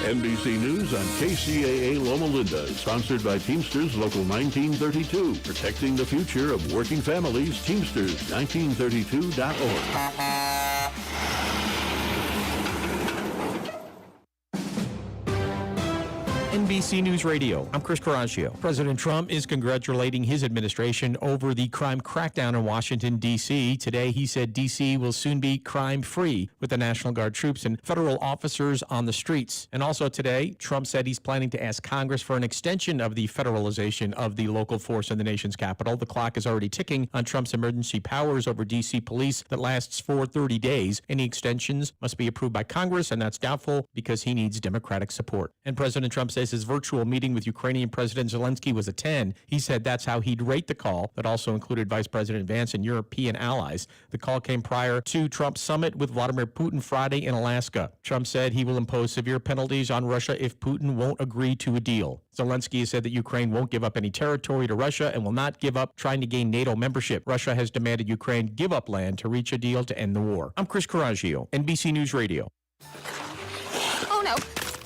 NBC News on KCAA Loma Linda, sponsored by Teamsters Local 1932, protecting the future of working families. Teamsters1932.org. NBC News Radio, I'm Chris Coraggio. President Trump is congratulating his administration over the crime crackdown in Washington, D.C. Today, he said D.C. will soon be crime-free with the National Guard troops and federal officers on the streets. And also today, Trump said he's planning to ask Congress for an extension of the federalization of the local force in the nation's capital. The clock is already ticking on Trump's emergency powers over D.C. police that lasts for 30 days. Any extensions must be approved by Congress, and that's doubtful because he needs Democratic support. And President Trump says his virtual meeting with Ukrainian President Zelensky was a 10. He said that's how he'd rate the call. That also included Vice President Vance and European allies. The call came prior to Trump's summit with Vladimir Putin Friday in Alaska. Trump said he will impose severe penalties on Russia if Putin won't agree to a deal. Zelensky has said that Ukraine won't give up any territory to Russia and will not give up trying to gain NATO membership. Russia has demanded Ukraine give up land to reach a deal to end the war. I'm Chris Coraggio, NBC News Radio. Oh no,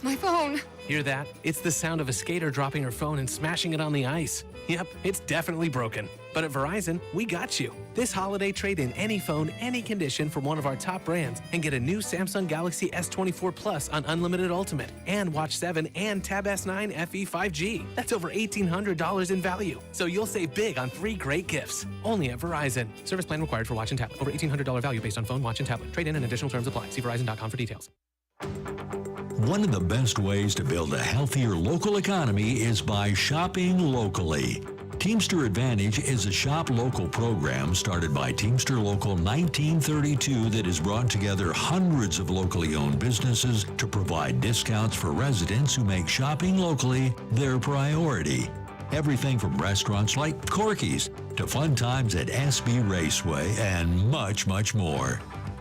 my phone. Hear that? It's the sound of a skater dropping her phone and smashing it on the ice. Yep, it's definitely broken. But at Verizon, we got you. This holiday, trade in any phone, any condition from one of our top brands and get a new Samsung Galaxy S24 Plus on Unlimited Ultimate and Watch 7 and Tab S9 FE 5G. That's over $1,800 in value. So you'll save big on 3 great gifts. Only at Verizon. Service plan required for watch and tablet. Over $1,800 value based on phone, watch, and tablet. Trade in and additional terms apply. See Verizon.com for details. One of the best ways to build a healthier local economy is by shopping locally. Teamster Advantage is a shop local program started by Teamster Local 1932 that has brought together hundreds of locally owned businesses to provide discounts for residents who make shopping locally their priority. Everything from restaurants like Corky's to fun times at SB Raceway and much, much more.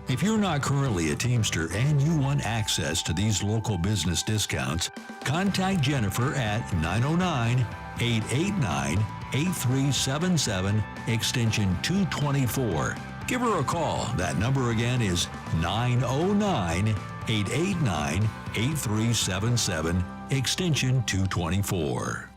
If you're not currently a Teamster and you want access to these local business discounts, contact Jennifer at 909-889-8377, extension 224. Give her a call. That number again is 909-889-8377, extension 224.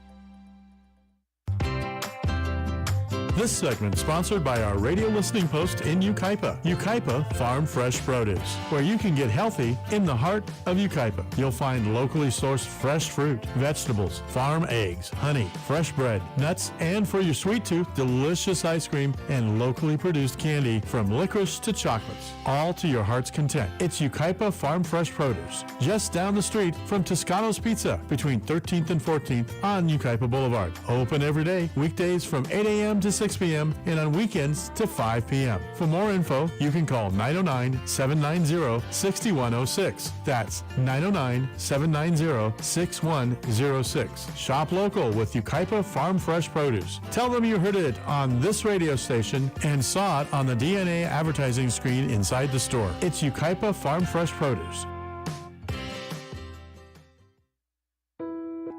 This segment sponsored by our radio listening post in Yucaipa. Yucaipa Farm Fresh Produce, where you can get healthy in the heart of Yucaipa. You'll find locally sourced fresh fruit, vegetables, farm eggs, honey, fresh bread, nuts, and for your sweet tooth, delicious ice cream and locally produced candy from licorice to chocolates, all to your heart's content. It's Yucaipa Farm Fresh Produce, just down the street from Toscano's Pizza, between 13th and 14th on Yucaipa Boulevard. Open every day, weekdays from 8 a.m. to 6 p.m. and on weekends to 5 p.m. For more info, you can call 909-790-6106. That's 909-790-6106. Shop local with Yucaipa Farm Fresh Produce. Tell them you heard it on this radio station and saw it on the DNA advertising screen inside the store. It's Yucaipa Farm Fresh Produce.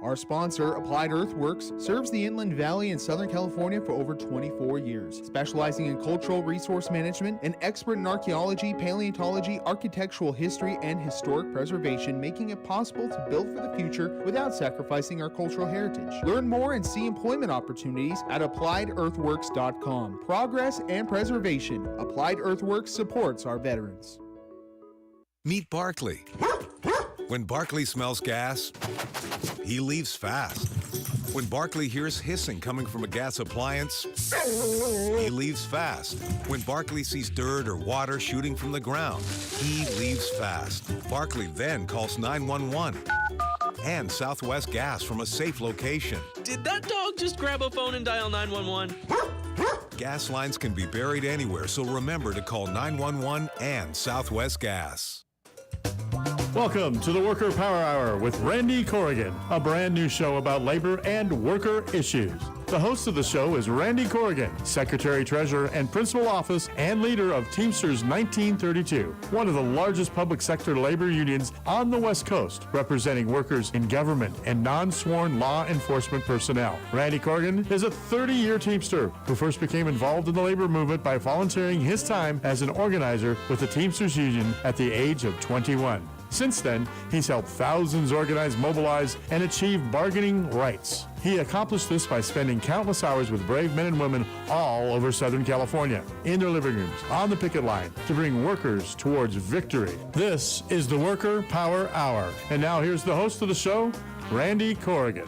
Our sponsor, Applied Earthworks, serves the Inland Valley in Southern California for over 24 years, specializing in cultural resource management, an expert in archaeology, paleontology, architectural history, and historic preservation, making it possible to build for the future without sacrificing our cultural heritage. Learn more and see employment opportunities at AppliedEarthworks.com. Progress and preservation. Applied Earthworks supports our veterans. Meet Barkley. When Barkley smells gas, he leaves fast. When Barkley hears hissing coming from a gas appliance, he leaves fast. When Barkley sees dirt or water shooting from the ground, he leaves fast. Barkley then calls 911 and Southwest Gas from a safe location. Did that dog just grab a phone and dial 911? Gas lines can be buried anywhere, so remember to call 911 and Southwest Gas. Welcome to the Worker Power Hour with Randy Corrigan, a brand new show about labor and worker issues. The host of the show is Randy Corrigan, Secretary Treasurer and Principal Office and leader of Teamsters 1932, one of the largest public sector labor unions on the West Coast, representing workers in government and non-sworn law enforcement personnel. Randy Corrigan is a 30-year Teamster who first became involved in the labor movement by volunteering his time as an organizer with the Teamsters Union at the age of 21. Since then, he's helped thousands organize, mobilize, and achieve bargaining rights. He accomplished this by spending countless hours with brave men and women all over Southern California, in their living rooms, on the picket line, to bring workers towards victory. This is the Worker Power Hour. And now here's the host of the show, Randy Corrigan.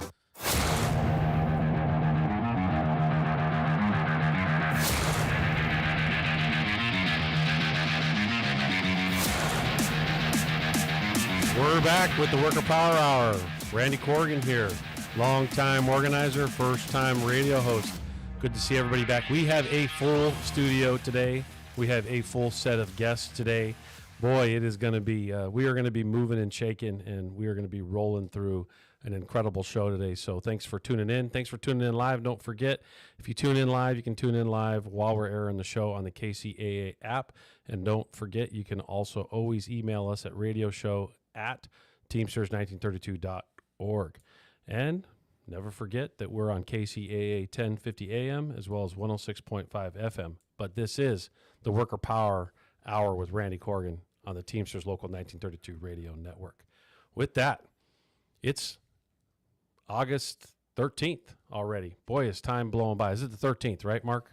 We're back with the Worker Power Hour. Randy Corrigan here, longtime organizer, first-time radio host. Good to see everybody back. We have a full studio today. We have a full set of guests today. Boy, it is going to be, we are going to be moving and shaking, and we are going to be rolling through an incredible show today. So thanks for tuning in. Thanks for tuning in live. Don't forget, if you tune in live, you can tune in live while we're airing the show on the KCAA app. And don't forget, you can also always email us at radioshow@teamsters1932.org. And never forget that we're on KCAA 1050 AM as well as 106.5 FM. But this is the Worker Power Hour with Randy Corrigan on the Teamsters Local 1932 Radio Network. With that, it's August 13th already. Boy, is time blowing by. Is it the 13th, right, Mark?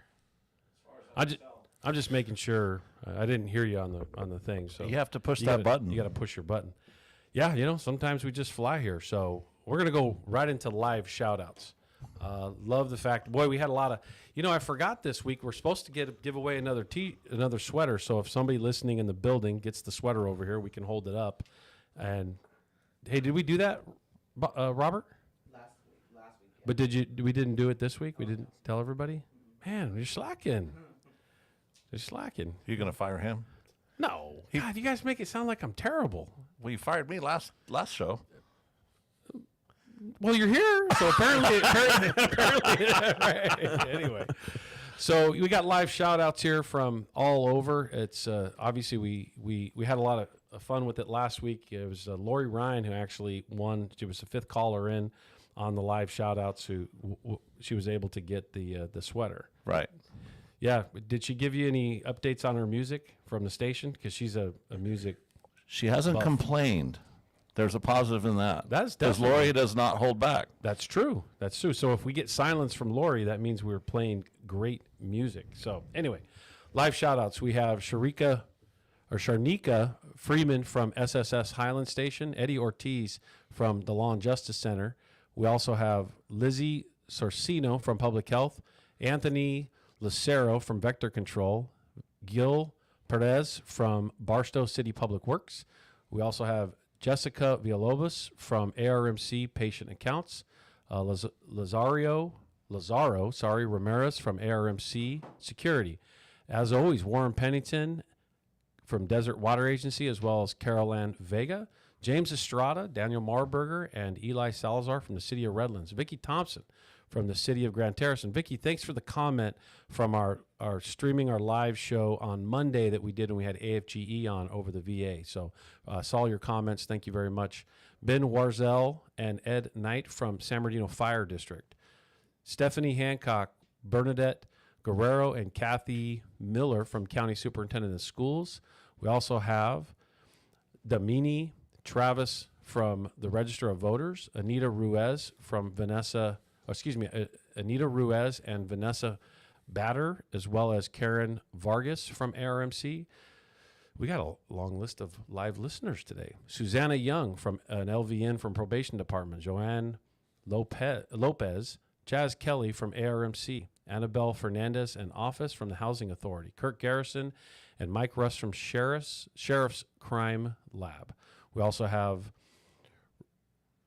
I'm just making sure. I didn't hear you on the thing. So you have to push that button. You got to push your button. Yeah, sometimes we just fly here. So we're going to go right into live shout-outs. Love the fact, boy, we had a lot of, I forgot this week, we're supposed to give away another sweater. So if somebody listening in the building gets the sweater over here, we can hold it up. And, hey, did we do that, Robert? Last week. Yeah. But we didn't do it this week? We didn't tell everybody? Man, you're slacking. You're slacking. You going to fire him? No. God, you guys make it sound like I'm terrible. Well, you fired me last show. Well, you're here, so apparently right. Anyway. So we got live shout-outs here from all over. It's obviously we had a lot of fun with it last week. It was Lori Ryan who actually won. She was the fifth caller in on the live shout-outs who she was able to get the sweater. Right. Yeah. Did she give you any updates on her music from the station? Because she's a music She hasn't buff. Complained. There's a positive in that. That's because Lori does not hold back. That's true. That's true. So if we get silence from Lori, that means we're playing great music. So anyway, live shout-outs. We have Sharnika Freeman from SSS Highland Station, Eddie Ortiz from the Law and Justice Center. We also have Lizzie Sorcino from Public Health, Anthony Lucero from Vector Control, Gil Perez from Barstow City Public Works. We also have Jessica Villalobos from ARMC Patient Accounts, Lazaro Ramirez from ARMC Security. As always, Warren Pennington from Desert Water Agency, as well as Carol Ann Vega, James Estrada, Daniel Marburger, and Eli Salazar from the City of Redlands, Vicki Thompson from the City of Grand Terrace. And Vicki, thanks for the comment from our streaming our live show on Monday that we did, and we had AFGE on over the VA. So saw your comments. Thank you very much. Ben Warzel and Ed Knight from San Bernardino Fire District. Stephanie Hancock, Bernadette Guerrero, and Kathy Miller from County Superintendent of Schools. We also have Damini Travis from the Register of Voters, Anita Ruiz and Vanessa Batter, as well as Karen Vargas from ARMC. We got a long list of live listeners today. Susanna Young from an LVN from Probation Department, Joanne Lopez, Chaz Kelly from ARMC, Annabelle Fernandez and Office from the Housing Authority, Kirk Garrison and Mike Russ from Sheriff's Crime Lab. We also have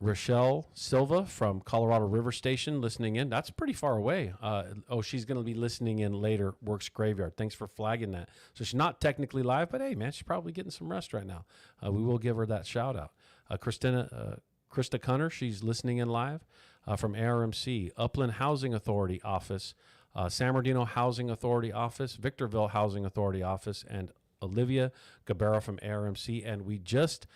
Rochelle Silva from Colorado River Station listening in. That's pretty far away. She's going to be listening in later, works graveyard. Thanks for flagging that. So she's not technically live, but hey, man, she's probably getting some rest right now. We will give her that shout out. Krista Cunner, she's listening in live from ARMC, Upland Housing Authority Office, San Bernardino Housing Authority Office, Victorville Housing Authority Office, and Olivia Gabera from ARMC. And we just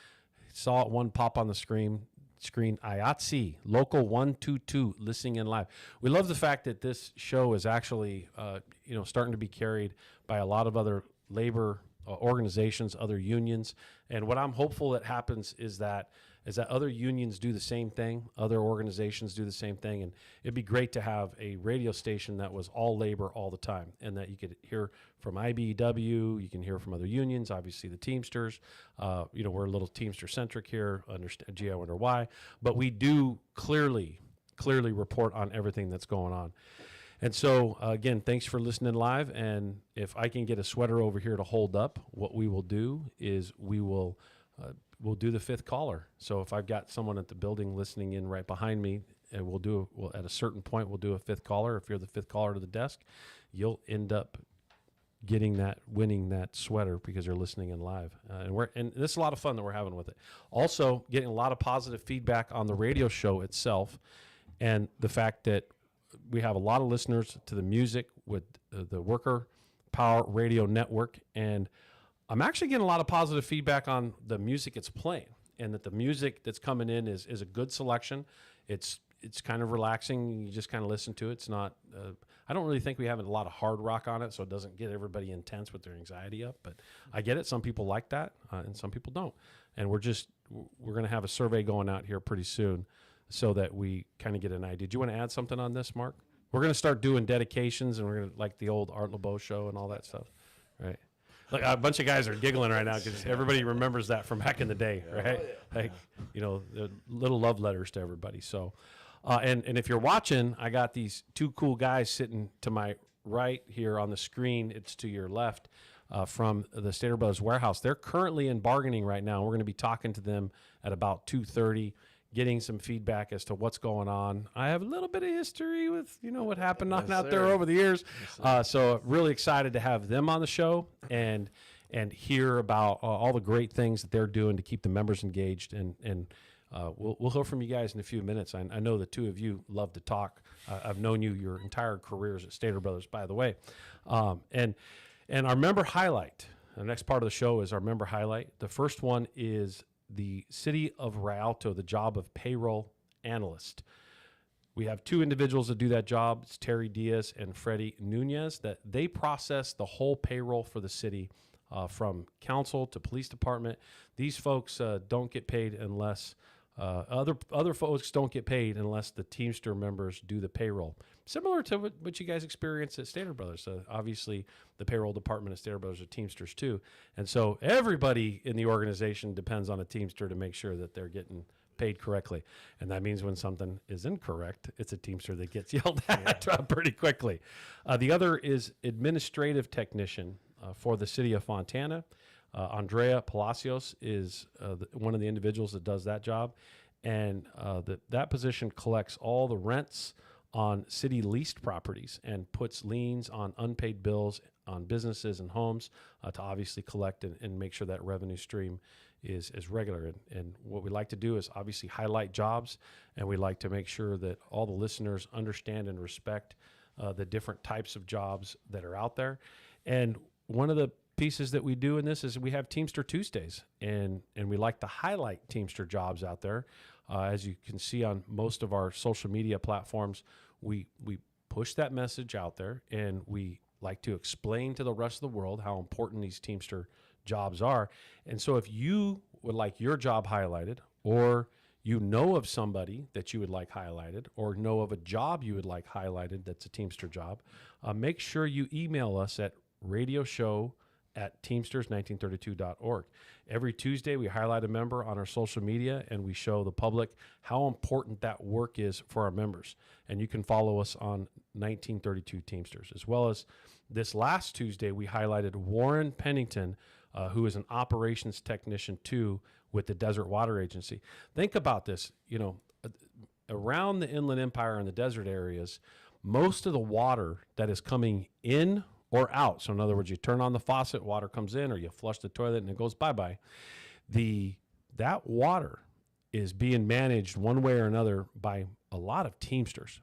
saw one pop on the screen, IATSE, Local 122, listening in live. We love the fact that this show is actually, starting to be carried by a lot of other labor organizations, other unions. And what I'm hopeful that happens is that other unions do the same thing, other organizations do the same thing, and it'd be great to have a radio station that was all labor all the time, and that you could hear from IBEW, you can hear from other unions, obviously the Teamsters. We're a little Teamster-centric here, gee, I wonder why, but we do clearly report on everything that's going on. And so, again, thanks for listening live, and if I can get a sweater over here to hold up, what we will do is we'll do the fifth caller. So if I've got someone at the building listening in right behind me, and at a certain point, we'll do a fifth caller. If you're the fifth caller to the desk, you'll end up winning that sweater because you're listening in live. And this is a lot of fun that we're having with it. Also, getting a lot of positive feedback on the radio show itself, and the fact that we have a lot of listeners to the music with the Worker Power Radio Network, and I'm actually getting a lot of positive feedback on the music it's playing, and that the music that's coming in is a good selection. It's kind of relaxing. You just kind of listen to it. It's not, I don't really think we have a lot of hard rock on it, so it doesn't get everybody intense with their anxiety up, but I get it. Some people like that, and some people don't. And we're going to have a survey going out here pretty soon so that we kind of get an idea. Do you want to add something on this, Mark? We're going to start doing dedications, and we're going to, like the old Art LeBeau show and all that stuff, right? Like a bunch of guys are giggling right now because everybody remembers that from back in the day, right? Like, the little love letters to everybody. So, and if you're watching, I got these two cool guys sitting to my right here on the screen. It's to your left from the Stater Brothers warehouse. They're currently in bargaining right now. We're going to be talking to them at about 2:30, getting some feedback as to what's going on. I have a little bit of history with, what happened out there over the years. So really excited to have them on the show and hear about all the great things that they're doing to keep the members engaged. And we'll hear from you guys in a few minutes. I know the two of you love to talk. I've known you your entire careers at Stater Brothers, by the way. And our member highlight, the next part of the show is our member highlight. The first one is the City of Rialto, the job of payroll analyst. We have two individuals that do that job. It's Terry Diaz and Freddie Nunez, that they process the whole payroll for the city, from council to police department. These folks don't get paid unless other folks don't get paid unless the Teamster members do the payroll. Similar to what you guys experience at Stater Brothers. Obviously, the payroll department at Stater Brothers are Teamsters too. And so everybody in the organization depends on a Teamster to make sure that they're getting paid correctly. And that means when something is incorrect, it's a Teamster that gets yelled at pretty quickly. The other is administrative technician for the city of Fontana. Andrea Palacios is one of the individuals that does that job. And that position collects all the rents on city leased properties and puts liens on unpaid bills on businesses and homes to obviously collect and make sure that revenue stream is regular. And what we like to do is obviously highlight jobs, and we like to make sure that all the listeners understand and respect the different types of jobs that are out there. And one of the pieces that we do in this is we have Teamster Tuesdays, and we like to highlight Teamster jobs out there. As you can see on most of our social media platforms, we push that message out there, and we like to explain to the rest of the world how important these Teamster jobs are. And so if you would like your job highlighted, or you know of somebody that you would like highlighted, or know of a job you would like highlighted that's a Teamster job, make sure you email us at radioshow@teamsters1932.org. Every Tuesday, we highlight a member on our social media, and we show the public how important that work is for our members. And you can follow us on 1932 Teamsters. As well as this last Tuesday, we highlighted Warren Pennington, who is an operations technician too with the Desert Water Agency. Think about this, around the Inland Empire and the desert areas, most of the water that is coming in or out. So in other words, you turn on the faucet, water comes in, or you flush the toilet and it goes bye-bye. That water is being managed one way or another by a lot of Teamsters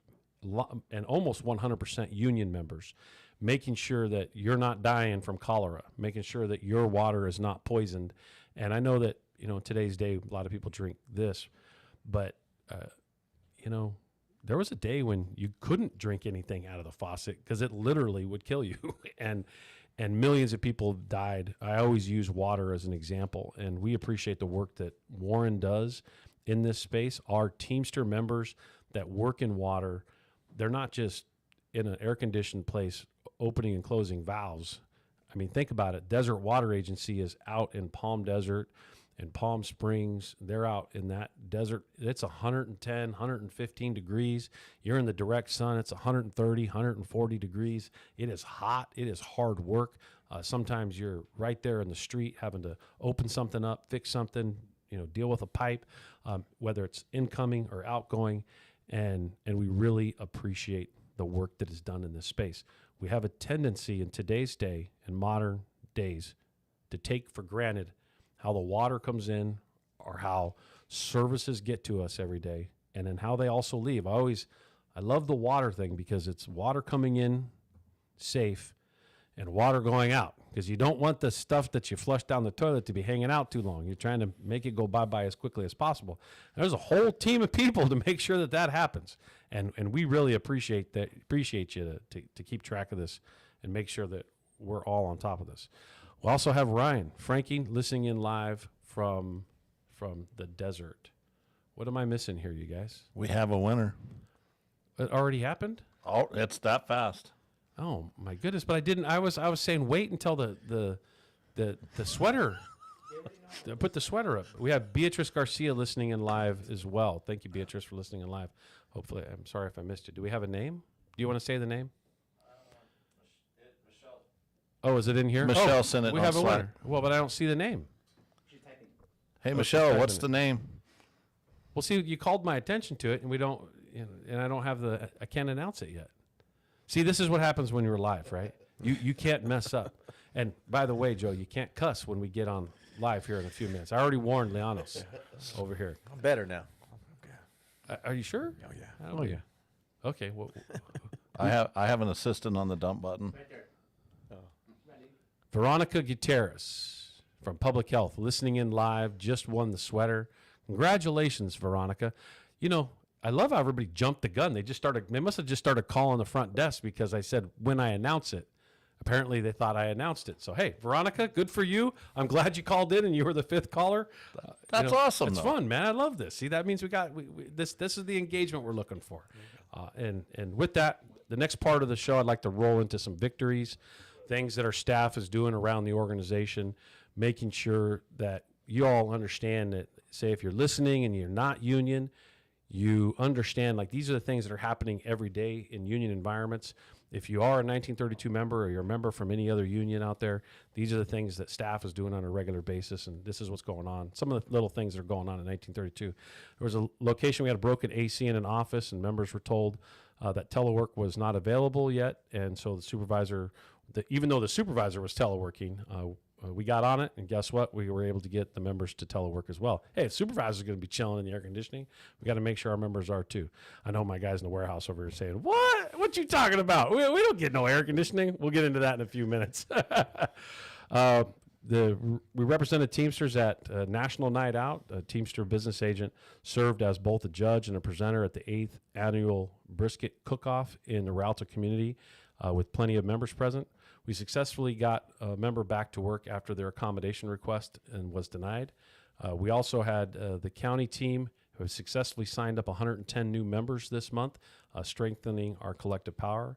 and almost 100% union members, making sure that you're not dying from cholera, making sure that your water is not poisoned. And I know that, in today's day, a lot of people drink this, but, there was a day when you couldn't drink anything out of the faucet because it literally would kill you. And and millions of people died. I always use water as an example, and we appreciate the work that Warren does in this space. Our Teamster members that work in water, they're not just in an air-conditioned place opening and closing valves. I mean, think about it. Desert Water Agency is out in Palm Desert and Palm Springs. They're out in that desert. It's 110, 115 degrees. You're in the direct sun. It's 130, 140 degrees. It is hot. It is hard work. Sometimes you're right there in the street having to open something up, fix something, deal with a pipe, whether it's incoming or outgoing. And we really appreciate the work that is done in this space. We have a tendency in today's day, in modern days, to take for granted how the water comes in or how services get to us every day, and then how they also leave. I love the water thing because it's water coming in safe and water going out, because you don't want the stuff that you flush down the toilet to be hanging out too long. You're trying to make it go bye-bye as quickly as possible. And there's a whole team of people to make sure that happens. And we really appreciate you to keep track of this and make sure that we're all on top of this. We also have Ryan Frankie listening in live from the desert. What am I missing here, you guys? We have a winner. It already happened? Oh, it's that fast. Oh my goodness! But I didn't. I was saying wait until the sweater. Put the sweater up. We have Beatrice Garcia listening in live as well. Thank you, Beatrice, for listening in live. Hopefully, I'm sorry if I missed it. Do we have a name? Do you want to say the name? Michelle. Oh, is it in here? Michelle sent it. We on have a Slack. winner. Well, but I don't see the name. Hey, Michelle, what's the name? Well, see, you called my attention to it, and we don't. And I don't have I can't announce it yet. See, this is what happens when you're live, right? You can't mess up. And by the way, Joe, you can't cuss when we get on live here in a few minutes. I already warned Leanos over here. I'm better now. Are you sure? Oh yeah. Oh yeah. Okay. Well, I have an assistant on the dump button. Right there. Oh. Veronica Gutierrez from Public Health listening in live, just won the sweater. Congratulations, Veronica. I love how everybody jumped the gun. They must have just started calling the front desk because I said when I announce it. Apparently they thought I announced it. So, hey, Veronica, good for you. I'm glad you called in and you were the fifth caller. That's awesome. It's fun, man. I love this. See, that means this is the engagement we're looking for. And with that, the next part of the show, I'd like to roll into some victories, things that our staff is doing around the organization, making sure that you all understand that, say, if you're listening and you're not union, you understand, like, these are the things that are happening every day in union environments. If you are a 1932 member or you're a member from any other union out there, these are the things that staff is doing on a regular basis, and this is what's going on. Some of the little things that are going on in 1932. There was a location, we had a broken AC in an office, and members were told that telework was not available yet, and so the supervisor, even though the supervisor was teleworking, we got on it, and guess what? We were able to get the members to telework as well. Hey, the supervisor's going to be chilling in the air conditioning. We got to make sure our members are too. I know my guys in the warehouse over here saying, "What? What you talking about? We don't get no air conditioning." We'll get into that in a few minutes. We represented Teamsters at National Night Out. A Teamster business agent served as both a judge and a presenter at the 8th annual brisket cook-off in the Rialto community with plenty of members present. We successfully got a member back to work after their accommodation request and was denied. We also had the county team who has successfully signed up 110 new members this month, strengthening our collective power.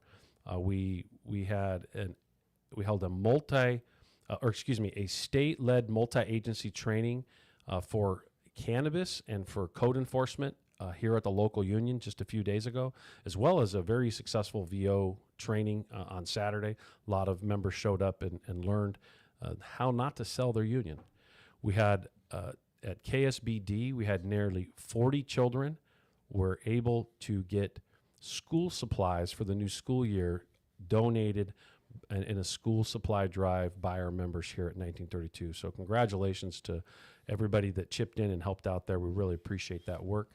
We held a state-led multi-agency training for cannabis and for code enforcement here at the local union just a few days ago, as well as a very successful VO training on Saturday. A lot of members showed up and learned how not to sell their union. We had at KSBD, we had nearly 40 children were able to get school supplies for the new school year donated in a school supply drive by our members here at 1932. So congratulations to everybody that chipped in and helped out there. We really appreciate that work.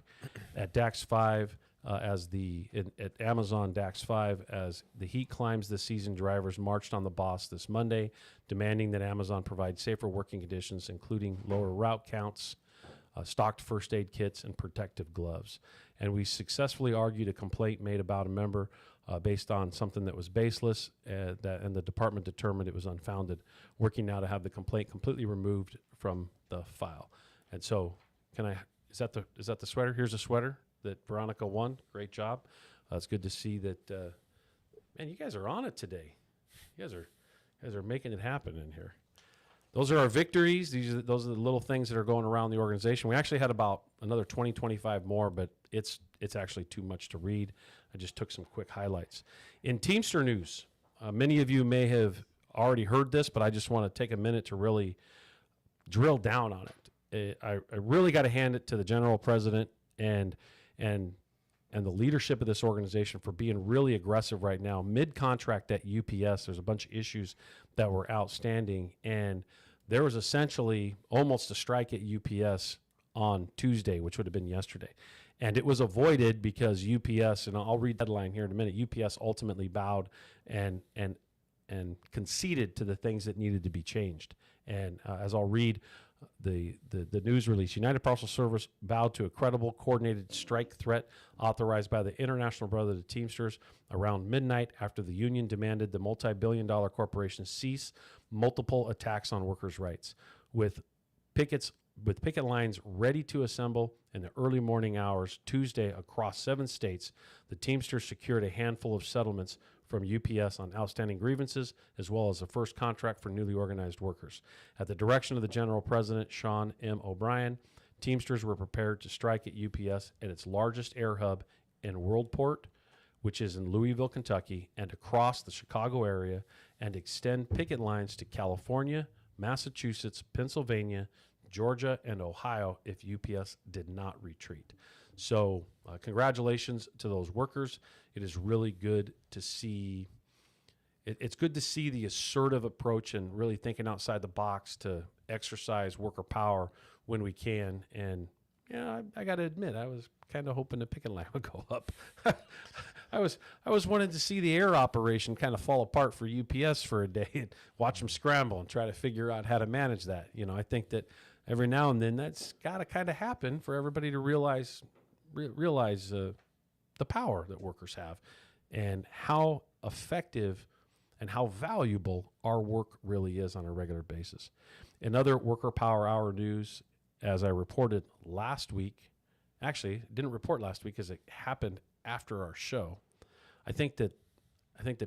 At DAX 5, at Amazon DAX 5, as the heat climbs this season, drivers marched on the boss this Monday, demanding that Amazon provide safer working conditions, including lower route counts, stocked first aid kits, and protective gloves. And we successfully argued a complaint made about a member based on something that was baseless, and the department determined it was unfounded, working now to have the complaint completely removed from the file. And so, is that the sweater? Here's a sweater that Veronica won. Great job. It's good to see that. Man, you guys are on it today. You guys are making it happen in here. Those are our victories. Those are the little things that are going around the organization. We actually had about another 20, 25 more, but it's actually too much to read. I just took some quick highlights. In Teamster news, many of you may have already heard this, but I just want to take a minute to really drill down on it. I really got to hand it to the general president and the leadership of this organization for being really aggressive right now. Mid-contract at UPS, there's a bunch of issues that were outstanding, and there was essentially almost a strike at UPS on Tuesday, which would have been yesterday. And it was avoided because UPS, and I'll read the headline here in a minute, UPS ultimately bowed and conceded to the things that needed to be changed. And as I'll read the news release, United Parcel Service bowed to a credible, coordinated strike threat authorized by the International Brotherhood of Teamsters around midnight after the union demanded the multi-billion-dollar corporation cease multiple attacks on workers' rights. With picket lines ready to assemble in the early morning hours Tuesday across 7 states, the Teamsters secured a handful of settlements from UPS on outstanding grievances, as well as the first contract for newly organized workers. At the direction of the General President, Sean M. O'Brien, Teamsters were prepared to strike at UPS at its largest air hub in Worldport, which is in Louisville, Kentucky, and across the Chicago area, and extend picket lines to California, Massachusetts, Pennsylvania, Georgia, and Ohio if UPS did not retreat. So congratulations to those workers. It is really good to see. It's good to see the assertive approach and really thinking outside the box to exercise worker power when we can. And yeah, I got to admit, I was kind of hoping the picket line would go up. I was wanting to see the air operation kind of fall apart for UPS for a day and watch them scramble and try to figure out how to manage that. You know, I think that every now and then that's got to kind of happen for everybody to realize the power that workers have and how effective and how valuable our work really is on a regular basis. In other Worker Power Hour news, as I reported last week, actually didn't report last week because it happened after our show. I think that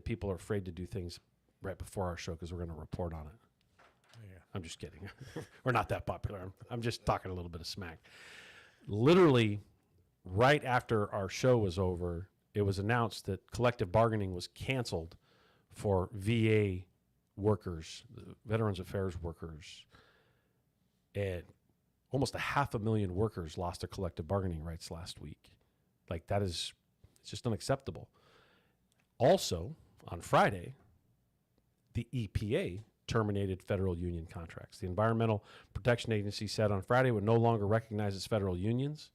people are afraid to do things right before our show because we're going to report on it. Yeah. I'm just kidding. We're not that popular. I'm just talking a little bit of smack. Literally, right after our show was over, it was announced that collective bargaining was canceled for VA workers, Veterans Affairs workers, and almost 500,000 workers lost their collective bargaining rights last week. Like it's just unacceptable. Also, on Friday, the EPA terminated federal union contracts. The Environmental Protection Agency said on Friday it would no longer recognize its federal unions,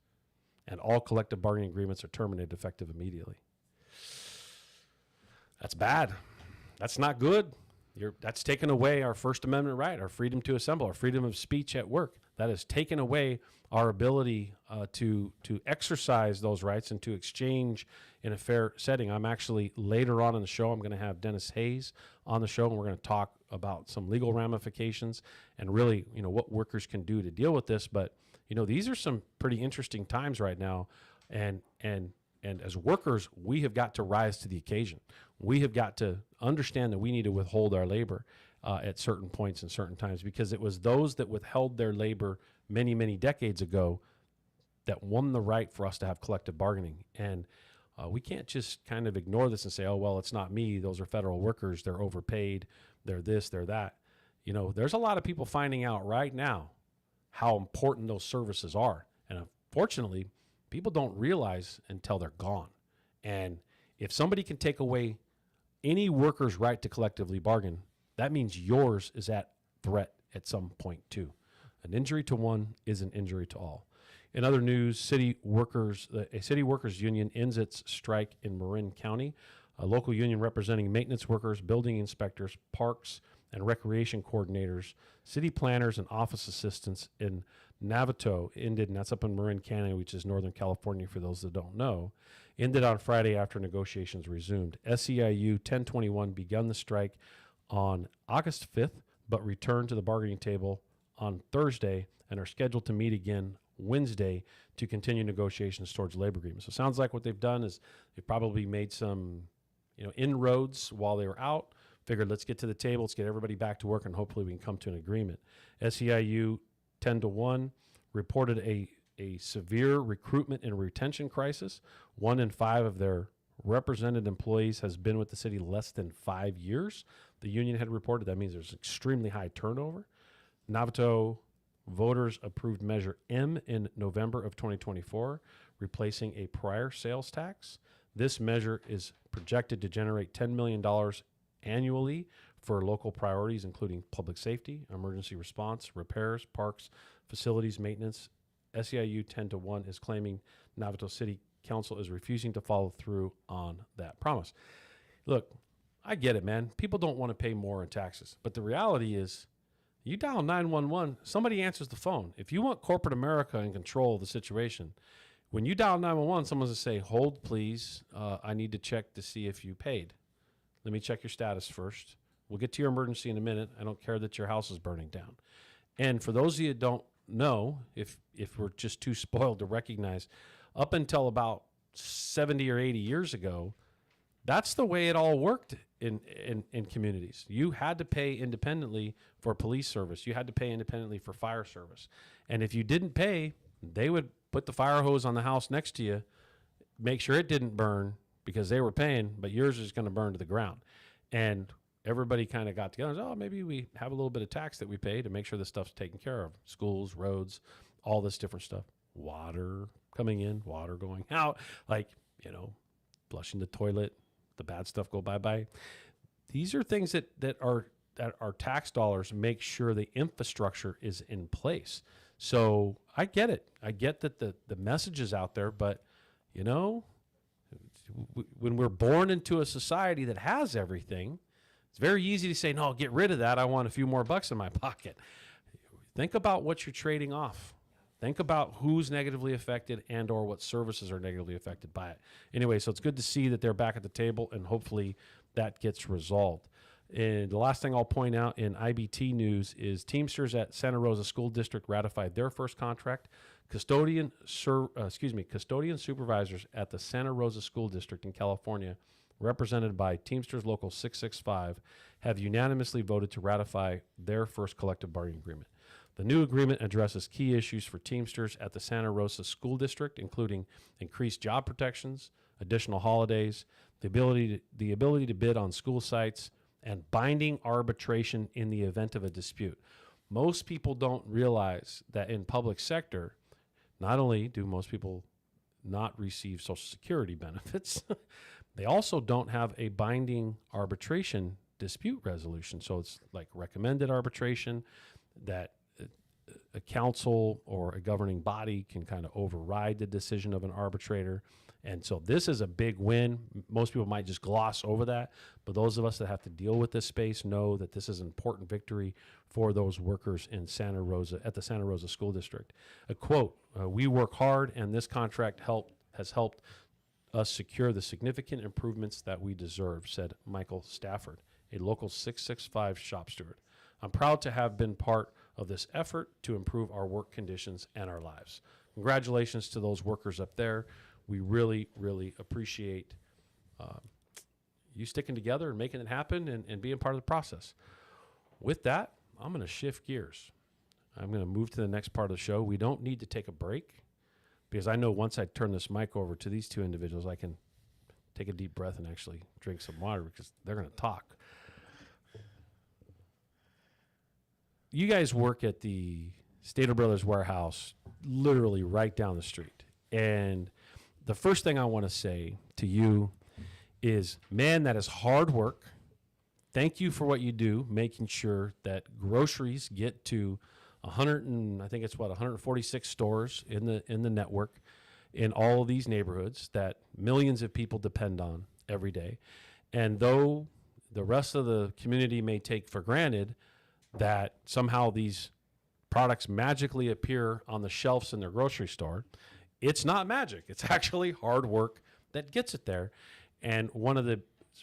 and all collective bargaining agreements are terminated effective immediately. That's bad. That's not good. That's taken away our First Amendment right, our freedom to assemble, our freedom of speech at work. That has taken away our ability to exercise those rights and to exchange in a fair setting. I'm actually, later on in the show, I'm going to have Dennis Hayes on the show, and we're going to talk about some legal ramifications and really, what workers can do to deal with this. But, these are some pretty interesting times right now. And as workers, we have got to rise to the occasion. We have got to understand that we need to withhold our labor at certain points and certain times, because it was those that withheld their labor many, many decades ago that won the right for us to have collective bargaining. And we can't just kind of ignore this and say, oh, well, it's not me. Those are federal workers. They're overpaid. They're this, they're that. There's a lot of people finding out right now how important those services are. And unfortunately, people don't realize until they're gone. And if somebody can take away any worker's right to collectively bargain, that means yours is at threat at some point too. An injury to one is an injury to all. In other news, a city workers union ends its strike in Marin County. A local union representing maintenance workers, building inspectors, parks and recreation coordinators, city planners, and office assistants in Navajo ended, and that's up in Marin County, which is Northern California for those that don't know, ended on Friday after negotiations resumed. SEIU 1021 begun the strike on August 5th, but returned to the bargaining table on Thursday and are scheduled to meet again Wednesday to continue negotiations towards labor agreements. So it sounds like what they've done is they've probably made some, inroads while they were out. Figured, let's get to the table, let's get everybody back to work, and hopefully we can come to an agreement. SEIU 10-1 reported a severe recruitment and retention crisis. 1 in 5 of their represented employees has been with the city less than 5 years. The union had reported that means there's extremely high turnover. Navisto voters approved Measure M in November of 2024, replacing a prior sales tax. This measure is projected to generate $10 million annually for local priorities, including public safety, emergency response, repairs, parks, facilities, maintenance. SEIU 10-1 is claiming Navisto City Council is refusing to follow through on that promise. Look, I get it, man. People don't want to pay more in taxes. But the reality is, you dial 911, somebody answers the phone. If you want corporate America in control of the situation, when you dial 911, someone's going to say, hold, please. I need to check to see if you paid. Let me check your status first. We'll get to your emergency in a minute. I don't care that your house is burning down. And for those of you that don't know, if we're just too spoiled to recognize, up until about 70 or 80 years ago, that's the way it all worked in communities. You had to pay independently for police service. You had to pay independently for fire service. And if you didn't pay, they would put the fire hose on the house next to you, make sure it didn't burn because they were paying, but yours is going to burn to the ground. And everybody kind of got together and said, oh, maybe we have a little bit of tax that we pay to make sure this stuff's taken care of. Schools, roads, all this different stuff. Water coming in, water going out, flushing the toilet, the bad stuff go bye-bye. These are things that our tax dollars make sure the infrastructure is in place. So I get it. I get that the message is out there, but, when we're born into a society that has everything, it's very easy to say, no, get rid of that. I want a few more bucks in my pocket. Think about what you're trading off. Think about who's negatively affected and or what services are negatively affected by it. Anyway, so it's good to see that they're back at the table, and hopefully that gets resolved. And the last thing I'll point out in IBT news is Teamsters at Santa Rosa School District ratified their first contract. Custodian supervisors at the Santa Rosa School District in California, represented by Teamsters Local 665, have unanimously voted to ratify their first collective bargaining agreement. The new agreement addresses key issues for Teamsters at the Santa Rosa School District, including increased job protections, additional holidays, the ability to bid on school sites, and binding arbitration in the event of a dispute. Most people don't realize that in public sector, not only do most people not receive Social Security benefits, they also don't have a binding arbitration dispute resolution. So it's like recommended arbitration that a council or a governing body can kind of override the decision of an arbitrator. And so this is a big win. Most people might just gloss over that, but those of us that have to deal with this space know that this is an important victory for those workers in Santa Rosa, at the Santa Rosa School District. A quote, we work hard and this contract has helped us secure the significant improvements that we deserve, said Michael Stafford, a local 665 shop steward. I'm proud to have been part of this effort to improve our work conditions and our lives. Congratulations to those workers up there. We really, really appreciate you sticking together and making it happen and being part of the process. With that, I'm going to shift gears. I'm going to move to the next part of the show. We don't need to take a break because I know once I turn this mic over to these two individuals, I can take a deep breath and actually drink some water because they're going to talk. You guys work at the Stater Brothers warehouse literally right down the street. And the first thing I want to say to you is, man, that is hard work. Thank you for what you do, making sure that groceries get to 146 stores in the network in all of these neighborhoods that millions of people depend on every day. And though the rest of the community may take for granted that somehow these products magically appear on the shelves in their grocery store, it's not magic. It's actually hard work that gets it there. And one of the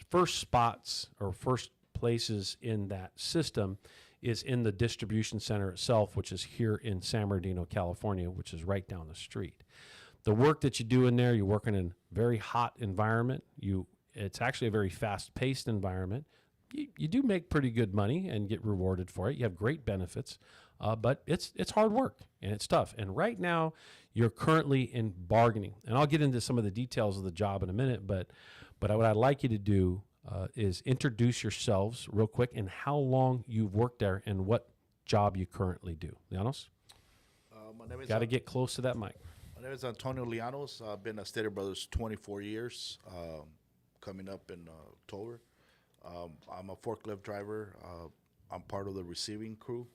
first spots or first places in that system is in the distribution center itself, which is here in San Bernardino, California, which is right down the street. The work that you do in there, you're working in a very hot environment. It's actually a very fast-paced environment. You do make pretty good money and get rewarded for it. You have great benefits, but it's hard work and it's tough. And right now, you're currently in bargaining. And I'll get into some of the details of the job in a minute, but what I'd like you to do is introduce yourselves real quick and how long you've worked there and what job you currently do. Llanos? My name is Got to get close to that mic. My name is Antonio Llanos. I've been at Stater Brothers 24 years, coming up in October. I'm a forklift driver. I'm part of the receiving crew.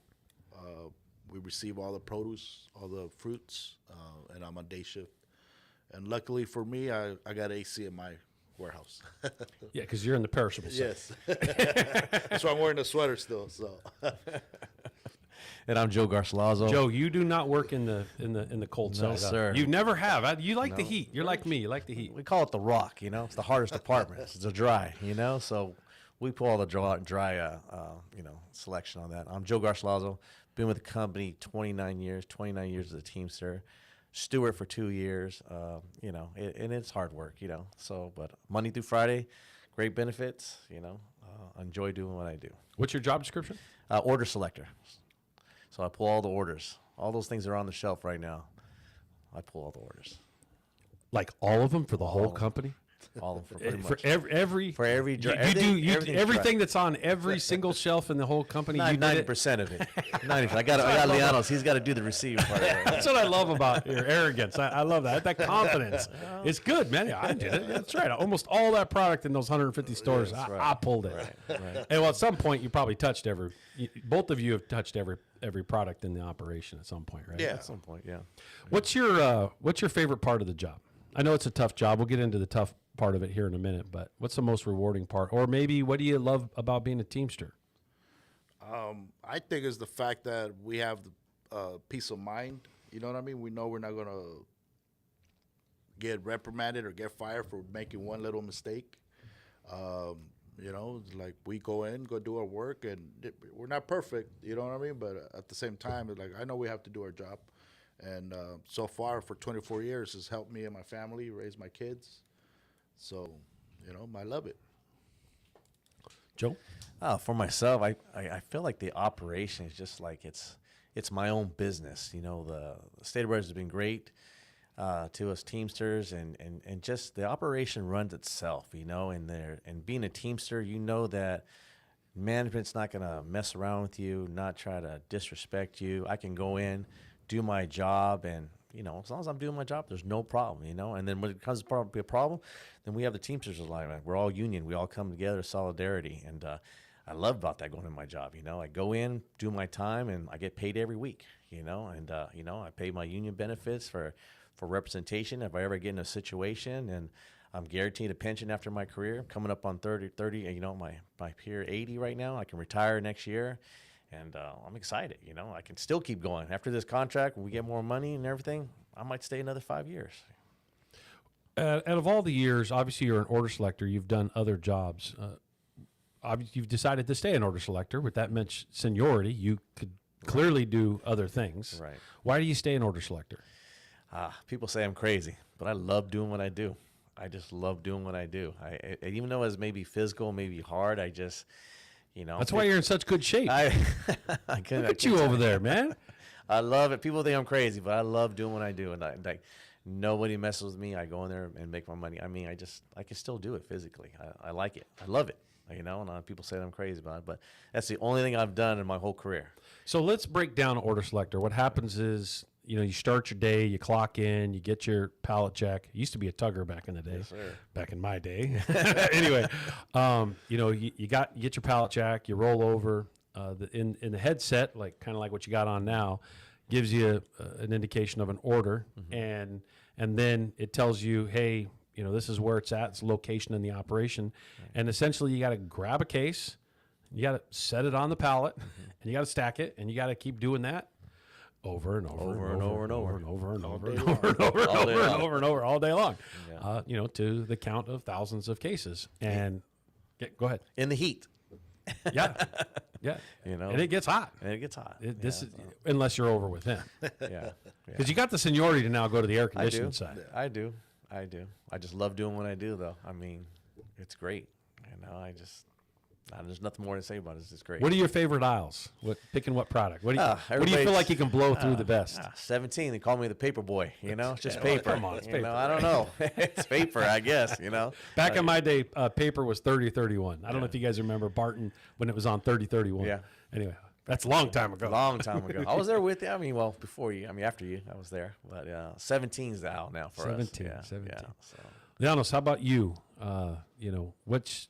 We receive all the produce, all the fruits, and I'm on day shift. And luckily for me, I got AC in my warehouse. Yeah, because you're in the perishable side. Yes. That's why I'm wearing a sweater still. So. And I'm Joe Garcilazo. Joe, you do not work in the cold side. No, sir. You never have. You like the heat. You're like me. You like the heat. We call it the rock, you know. It's the hardest department. It's the dry, you know. So we pull all the dry selection on that. I'm Joe Garcilazo. Been with the company 29 years as a Teamster. Steward for 2 years, and it's hard work, you know. So, but Monday through Friday, great benefits, you know. Enjoy doing what I do. What's your job description? Order selector. So I pull all the orders. All those things that are on the shelf right now, I pull all the orders. Like all of them for the whole company? All of them, pretty for much. For every everything that's on every single shelf in the whole company. 90% of it. 90%. I got Llanos. He's got to do the receiving part. That's what I love about your arrogance. I love that. That confidence. It's good, man. I did it. That's right. Almost all that product in those 150 stores, I pulled it. Right. And well, at some point, you probably touched both of you have touched every product in the operation at some point, right? Yeah, at some point, yeah. What's your favorite part of the job? I know it's a tough job. We'll get into the tough part of it here in a minute, but what's the most rewarding part? Or maybe what do you love about being a Teamster? I think it's the fact that we have peace of mind. You know what I mean? We know we're not going to get reprimanded or get fired for making one little mistake. Like we go do our work, and we're not perfect, you know what I mean? But at the same time, it's like I know we have to do our job. And so far, for 24 years, has helped me and my family raise my kids. So, I love it. Joe? For myself, I feel like the operation is just like it's my own business. You know, the State of Brothers has been great to us Teamsters, and just the operation runs itself, you know, and being a Teamster, you know that management's not going to mess around with you, not try to disrespect you. I can go in, do my job, and as long as I'm doing my job, there's no problem, you know. And then when it comes to a problem, then we have the Teamsters alignment. We're all union. We all come together, solidarity. And I love about that going in my job, you know. I go in, do my time, and I get paid every week, you know. And, I pay my union benefits for representation if I ever get in a situation. And I'm guaranteed a pension after my career. I'm coming up on 30, you know, my peer 80 right now. I can retire next year. And I'm excited, you know. I can still keep going. After this contract, when we get more money and everything, I might stay another 5 years. Out of all the years, obviously you're an order selector. You've done other jobs. Obviously, you've decided to stay an order selector. With that much seniority, you could clearly do other things. Right. Why do you stay an order selector? People say I'm crazy, but I love doing what I do. I just love doing what I do. I even though it's maybe physical, maybe hard, I just... That's why you're in such good shape. Look at you over there, man. I love it. People think I'm crazy, but I love doing what I do. And nobody messes with me. I go in there and make my money. I mean, I can still do it physically. I like it. I love it. You know, and people say I'm crazy about it, but that's the only thing I've done in my whole career. So let's break down order selector. What happens is, you start your day, you clock in, you get your pallet check. It used to be a tugger back in the day. Yes, sir. Back in my day. Anyway, you get your pallet check, you roll over. In the headset, kind of like what you got on now, gives you an indication of an order, and then it tells you, hey, this is where it's at. It's location in the operation, and essentially you got to grab a case, you got to set it on the pallet, and you got to stack it, and you got to keep doing that over and over Over and and over over and and over over. and over and All over day and long. over and over and All day over and long. over and over all day long. Yeah. You know, to the count of thousands of cases. And go ahead. In the heat. Yeah. Yeah. You know, And it gets hot. And it gets hot. This is unless you're over with them. Yeah. Because you got the seniority to now go to the air I do. conditioning side. I do. I just love doing what I do, though. I mean, it's great. You know, there's nothing more to say about it. It's just great. What are your favorite aisles? Picking what product? What do you feel everybody's- like you can blow through the best? 17. They call me the paper boy. You know, it's just Yeah, well, paper. come on, it's You paper. know, I don't know. It's paper, I guess. You know. Back in my day, paper was 30-31. I don't know if you guys remember Barton when it was on 30-31. Yeah. Anyway, that's a long time ago. Long time ago. I was there with you. I mean, well, before you. I mean, after you. I was there. But 17's the aisle now for 17. us. 17. Yeah, so. Llanos, how about you? You know, what's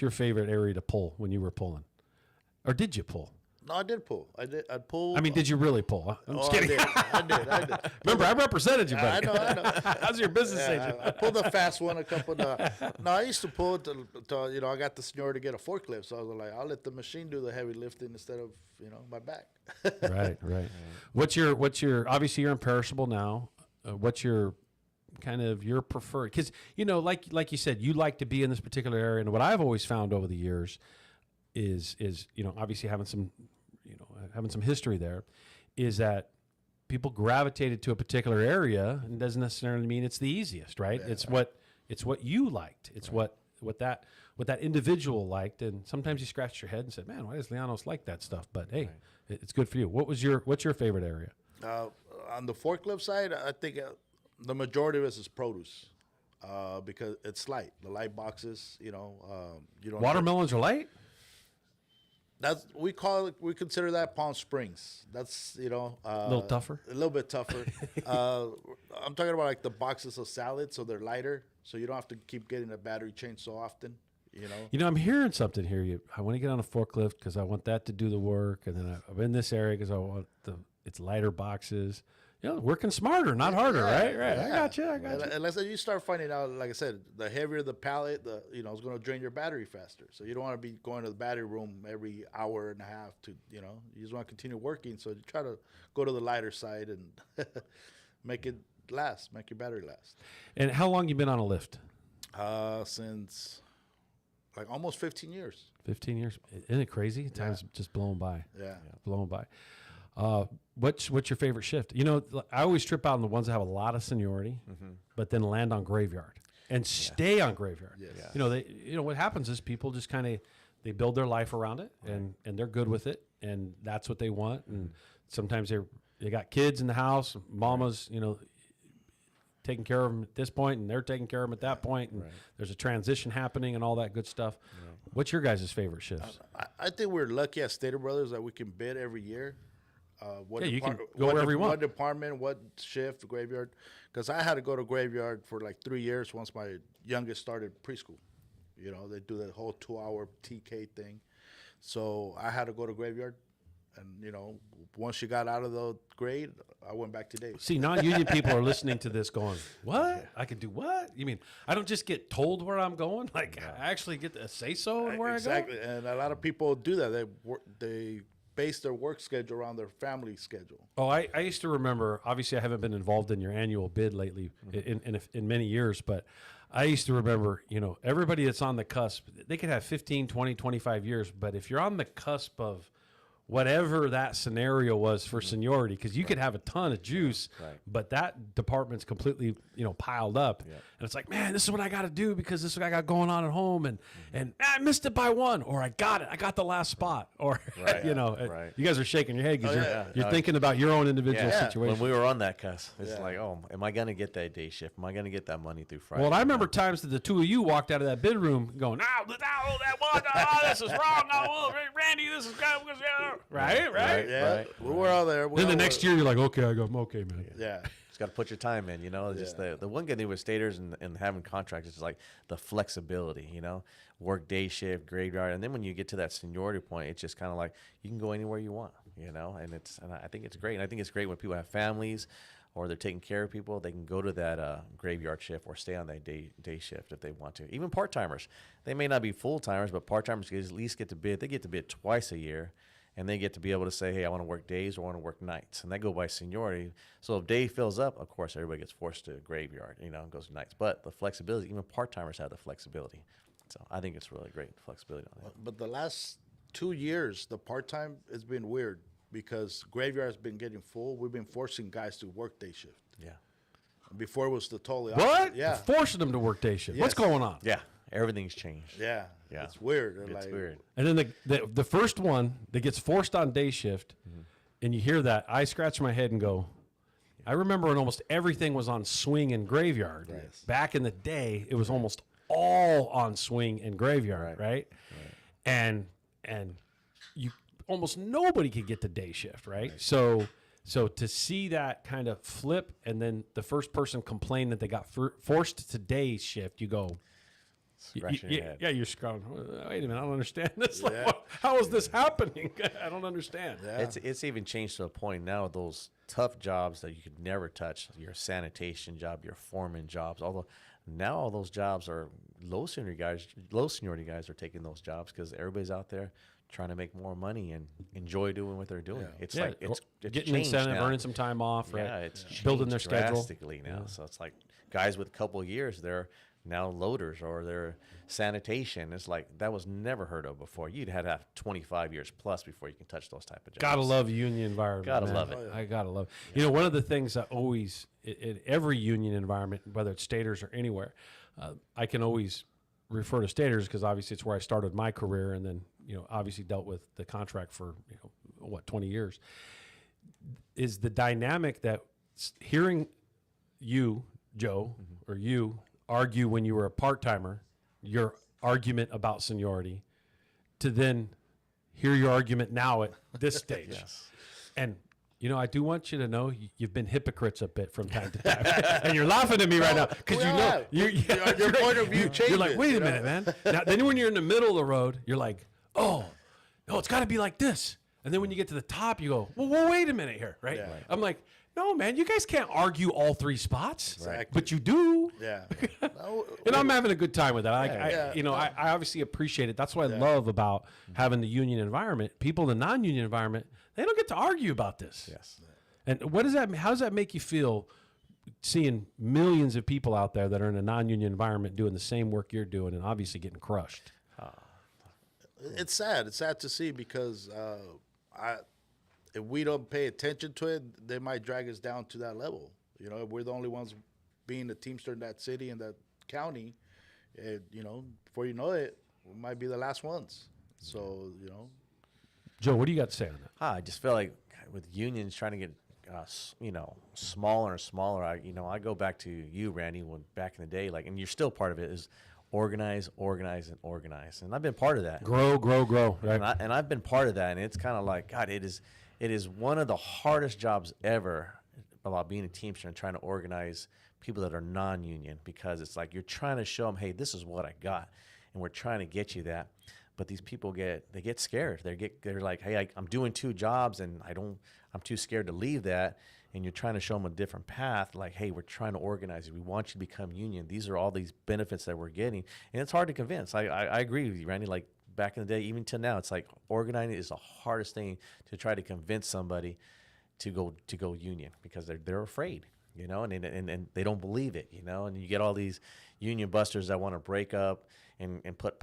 your favorite area to pull when you were pulling? Or did you pull? No, I did pull. I pulled. I mean, did you really pull? I'm just kidding. I did. Remember, I represented you, buddy. I know. How's your business Yeah, agent? I pulled a fast one a couple of. No, I used to pull to you know, I got the seniority to get a forklift, so I was like, I'll let the machine do the heavy lifting instead of, you know, my back. Right. What's your obviously you're imperishable now. What's your kind of your preferred? Because, you know, like you said, you like to be in this particular area, and what I've always found over the years is you know, obviously having some history there, is that people gravitated to a particular area, and doesn't necessarily mean it's the easiest, right? Yeah. It's what you liked. It's what that individual liked, and sometimes you scratched your head and said, "Man, why does Llanos like that stuff?" But hey, it's good for you. What's your favorite area? On the forklift side, I think the majority of it is produce. Because it's light. The light boxes, you know, you don't. Watermelons are light? We consider that Palm Springs. That's, you know, A little tougher? A little bit tougher. I'm talking about like the boxes of salad, so they're lighter, so you don't have to keep getting a battery change so often. You know. You know, I'm hearing something here. I want to get on a forklift because I want that to do the work, and then I'm in this area because I want it's lighter boxes. You know, working smarter, not harder, right? Right. Yeah. I got you. Unless you start finding out, like I said, the heavier the pallet, it's going to drain your battery faster. So you don't want to be going to the battery room every hour and a half to, you know, you just want to continue working. So you try to go to the lighter side and make it last, make your battery last. And how long you been on a lift? Since like almost 15 years. 15 years. Isn't it crazy? Time's just blown by. Yeah. Blown by. What's your favorite shift? You know, I always trip out on the ones that have a lot of seniority, but then land on graveyard and stay on graveyard. Yes. You know, what happens is people just kind of they build their life around it, and they're good with it, and that's what they want. And sometimes they got kids in the house, mama's, you know, taking care of them at this point, and they're taking care of them at that point, and there's a transition happening and all that good stuff. What's your guys' favorite shifts? I think we're lucky at Stater Brothers that we can bid every year. You can go wherever you want. What department, what shift, graveyard. Because I had to go to graveyard for like 3 years once my youngest started preschool. You know, they do that whole 2-hour TK thing. So I had to go to graveyard. And, you know, once she got out of the grade, I went back to days. See, non-union people are listening to this going, what? I can do what? You mean I don't just get told where I'm going? Like, I actually get to say so and where Exactly. I go? And a lot of people do that. They base their work schedule around their family schedule. Oh, I used to remember, obviously I haven't been involved in your annual bid lately in many years, but I used to remember, you know, everybody that's on the cusp, they could have 15, 20, 25 years, but if you're on the cusp of whatever that scenario was for seniority, because you could have a ton of juice, but that department's completely, you know, piled up. And it's like, man, this is what I got to do because this is what I got going on at home. And I missed it by one, or I got it. I got the last spot. Or, you know, you guys are shaking your head because you're thinking about your own individual situation. When we were on that cusp, it's like, oh, am I going to get that day shift? Am I going to get that money through Friday? Well, I remember times that the two of you walked out of that bid room going, that one, this is wrong. Randy, this is right. Yeah, we were all there. Then the next year, you're like, okay, okay, man. Yeah. Just got to put your time in, you know. Just the one good thing with staters and having contracts is like the flexibility, you know. Work day shift, graveyard, and then when you get to that seniority point, it's just kind of like you can go anywhere you want, you know. And I think it's great. And I think it's great when people have families or they're taking care of people, they can go to that graveyard shift or stay on that day shift if they want to. Even part timers, they may not be full timers, but part timers at least get to bid. They get to bid twice a year. and they get to be able to say, hey, I want to work days or I want to work nights, and they go by seniority. So if day fills up, of course, everybody gets forced to graveyard, and goes to nights. But the flexibility, even part-timers have the flexibility. So I think it's really great flexibility on that. But the last 2 years, the part-time has been weird because graveyard has been getting full. We've been forcing guys to work day shift. Yeah. Before it was the totally opposite. What? Yeah. Forcing them to work day shift. What's Yes. going on? Yeah, everything's changed. Yeah. Yeah. It's weird. They're It's like, weird. And then the first one that gets forced on day shift, and you hear that, I scratch my head and go, I remember when almost everything was on swing and graveyard. Yes. Back in the day, it was almost all on swing and graveyard, right? And you almost nobody could get to day shift, right? So to see that kind of flip, and then the first person complained that they got forced to day shift, you go, Scratching your head. yeah, you're scrolling. Wait a minute, I don't understand this. Like, how is this happening? I don't understand. Yeah. It's even changed to a point now. Those tough jobs that you could never touch, your sanitation job, your foreman jobs, although now all those jobs are low seniority guys are taking those jobs because everybody's out there trying to make more money and enjoy doing what they're doing. Yeah. It's Yeah, like it's getting changed incentive, now. earning some time off, right? Yeah, it's building their changed schedule drastically now. Yeah. So it's like guys with a couple of years, they're now loaders or they're sanitation. It's like that was never heard of before. You'd had to have 25 years plus before you can touch those type of jobs. Gotta love union environment. Gotta man. love it. I gotta love it. One of the things that always in every union environment, whether it's Staters or anywhere, I can always refer to Staters because obviously it's where I started my career, and then obviously dealt with the contract for 20 years. Is the dynamic that hearing you, Joe, or you argue when you were a part-timer, your argument about seniority, to then hear your argument now at this stage. Yes. And, I do want you to know you've been hypocrites a bit from time to time. And you're laughing at me right now because your point of view changes. You're like, wait a minute, man. Now, then when you're in the middle of the road, you're like, oh, no, it's got to be like this. And then when you get to the top, you go, well wait a minute here, right? Yeah. I'm like, no, man, you guys can't argue all three spots. Exactly. But you do. Yeah. And I'm having a good time with that. Yeah. I obviously appreciate it. That's what I love about having the union environment. People in the non-union environment, they don't get to argue about this. Yes. And what does that? How does that make you feel, seeing millions of people out there that are in a non-union environment doing the same work you're doing and obviously getting crushed? It's sad. It's sad to see because if we don't pay attention to it, they might drag us down to that level. If we're the only ones being the Teamster in that city and that county, before you know it, we might be the last ones. So, Joe, what do you got to say on that? I just feel like with unions trying to get, smaller and smaller. I go back to you, Randy, when back in the day, and you're still part of it, is organize, and organize. And I've been part of that. Grow. Right? And I've been part of that. And it's kind of like, God, it is one of the hardest jobs ever about being a Teamster and trying to organize people that are non-union, because it's like you're trying to show them, hey, this is what I got, and we're trying to get you that. But these people get scared. They're like, hey, I'm doing two jobs and I'm too scared to leave that. And you're trying to show them a different path. Like, hey, we're trying to organize you. We want you to become union. These are all these benefits that we're getting. And it's hard to convince. I agree with you, Randy. Like back in the day, even till now, it's like organizing is the hardest thing to try to convince somebody to go union, because they're afraid, and they don't believe it, and you get all these union busters that want to break up and put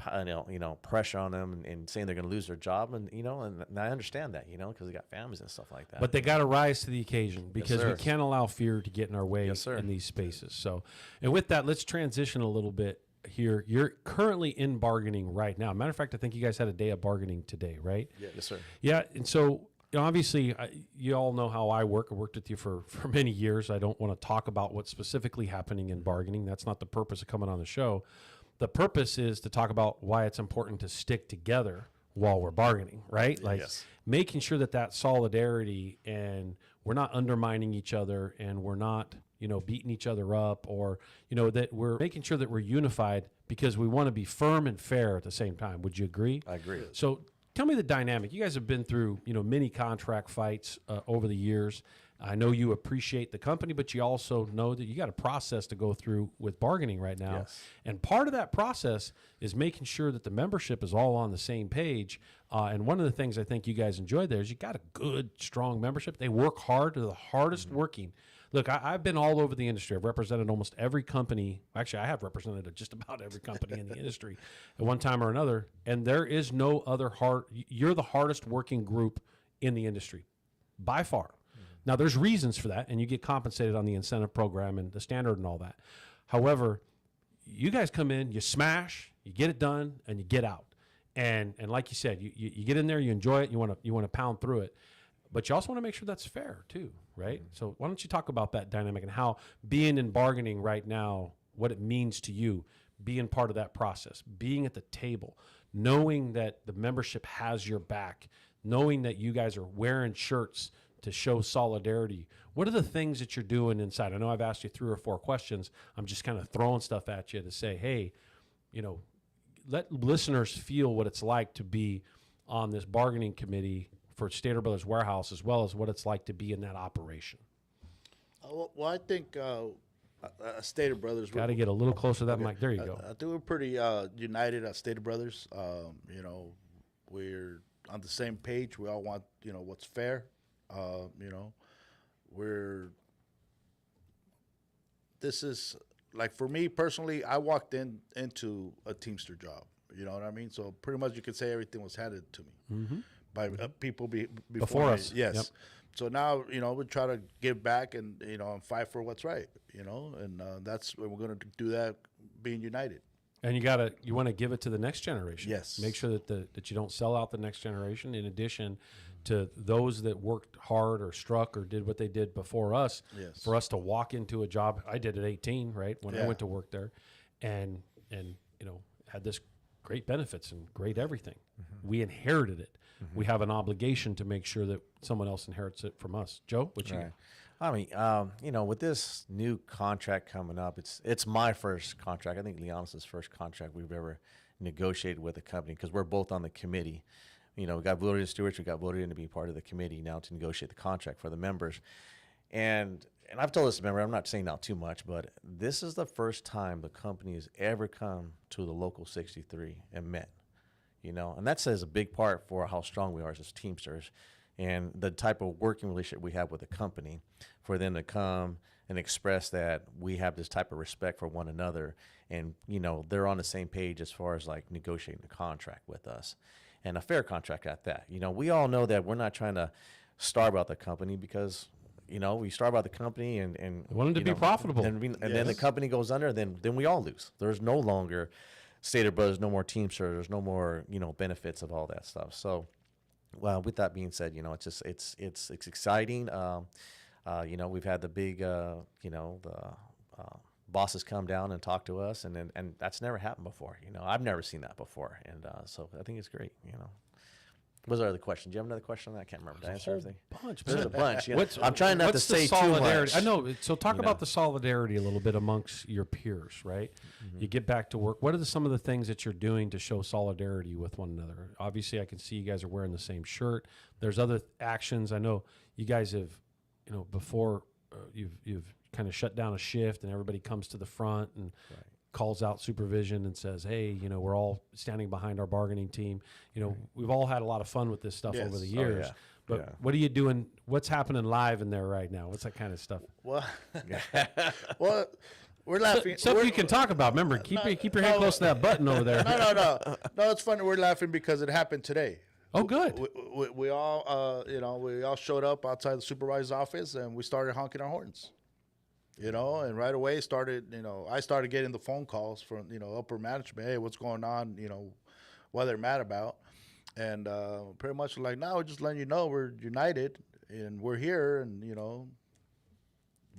pressure on them and saying they're going to lose their job, and I understand that, because they got families and stuff like that. But they got to rise to the occasion, because we can't allow fear to get in our way in these spaces. So, and with that, let's transition a little bit here. You're currently in bargaining right now. Matter of fact, I think you guys had a day of bargaining today, right? Yes, sir. Yeah, and so obviously, you all know how I work. I worked with you for many years. I don't want to talk about what's specifically happening in bargaining. That's not the purpose of coming on the show. The purpose is to talk about why it's important to stick together while we're bargaining, right? Like making sure that solidarity, and we're not undermining each other, and we're not, beating each other up, or, that we're making sure that we're unified, because we want to be firm and fair at the same time. Would you agree? I agree. So Tell me the dynamic. You guys have been through, many contract fights over the years. I know you appreciate the company, but you also know that you got a process to go through with bargaining right now. Yes. And part of that process is making sure that the membership is all on the same page. And one of the things I think you guys enjoy there is you got a good, strong membership. They work hard. They're the hardest working. Look, I've been all over the industry. I've represented almost every company. Actually, I have represented just about every company in the industry at one time or another. And there is no other you're the hardest working group in the industry by far. Now, there's reasons for that, and you get compensated on the incentive program and the standard and all that. However, you guys come in, you smash, you get it done, and you get out. And like you said, you get in there, you enjoy it, you want to pound through it, but you also want to make sure that's fair too, right? So why don't you talk about that dynamic and how being in bargaining right now, what it means to you, being part of that process, being at the table, knowing that the membership has your back, knowing that you guys are wearing shirts to show solidarity. What are the things that you're doing inside? I know I've asked you 3 or 4 questions. I'm just kind of throwing stuff at you to say, hey, let listeners feel what it's like to be on this bargaining committee for Stater Brothers Warehouse, as well as what it's like to be in that operation. Well, I think Stater Brothers. Got to get a little closer to that mic. There you go. I think we're pretty united at Stater Brothers. We're on the same page. We all want, what's fair. This is like, for me personally, I walked into a Teamster job, you know what I mean? So pretty much you could say everything was handed to me by people before us. Yes. Yep. So now, we try to give back and, and fight for what's right, and that's what we're going to do, that being united. And you want to give it to the next generation. Yes. Make sure that you don't sell out the next generation. In addition to those that worked hard or struck or did what they did before us, Yes. for us to walk into a job. I did at 18, right, when I went to work there, and had this great benefits and great everything. We inherited it. We have an obligation to make sure that someone else inherits it from us. Joe, what you got? I mean, with this new contract coming up, it's my first contract. I think Leonis' first contract we've ever negotiated with a company, because we're both on the committee. We got voted as stewards. We got voted in to be part of the committee now to negotiate the contract for the members. And I've told this member, I'm not saying now too much, but this is the first time the company has ever come to the local 63 and met. And that says a big part for how strong we are as Teamsters and the type of working relationship we have with the company, for them to come and express that we have this type of respect for one another, and they're on the same page as far as like negotiating the contract with us, and a fair contract at that. We all know that we're not trying to starve out the company, because we starve out the company and we want them to be profitable, and then the company goes under, then we all lose. There's no longer Stater Brothers, no more Teamsters, there's no more benefits of all that stuff. So, well, with that being said, it's exciting. We've had the big the bosses come down and talk to us, and that's never happened before. I've never seen that before, and so I think it's great. What was our other question? Do you have another question on that? I can't remember. Did I answer everything? There's a bunch. I'm trying not to say too much. I know. So talk about the solidarity a little bit amongst your peers, right? You get back to work. What are some of the things that you're doing to show solidarity with one another? Obviously, I can see you guys are wearing the same shirt. There's other actions. I know you guys have, before you've kind of shut down a shift, and everybody comes to the front and calls out supervision and says, hey, we're all standing behind our bargaining team. We've all had a lot of fun with this stuff over the years. But what are you doing? What's happening live in there right now? What's that kind of stuff? Well, we're laughing. Something you can talk about. Remember, keep your hand close to that button over there. No, it's funny. We're laughing because it happened today. Oh, good. We all, we all showed up outside the supervisor's office, and we started honking our horns. And right away I started getting the phone calls from, upper management. Hey, what's going on? What they're mad about. And pretty much like, no, we're just letting you know we're united and we're here, and,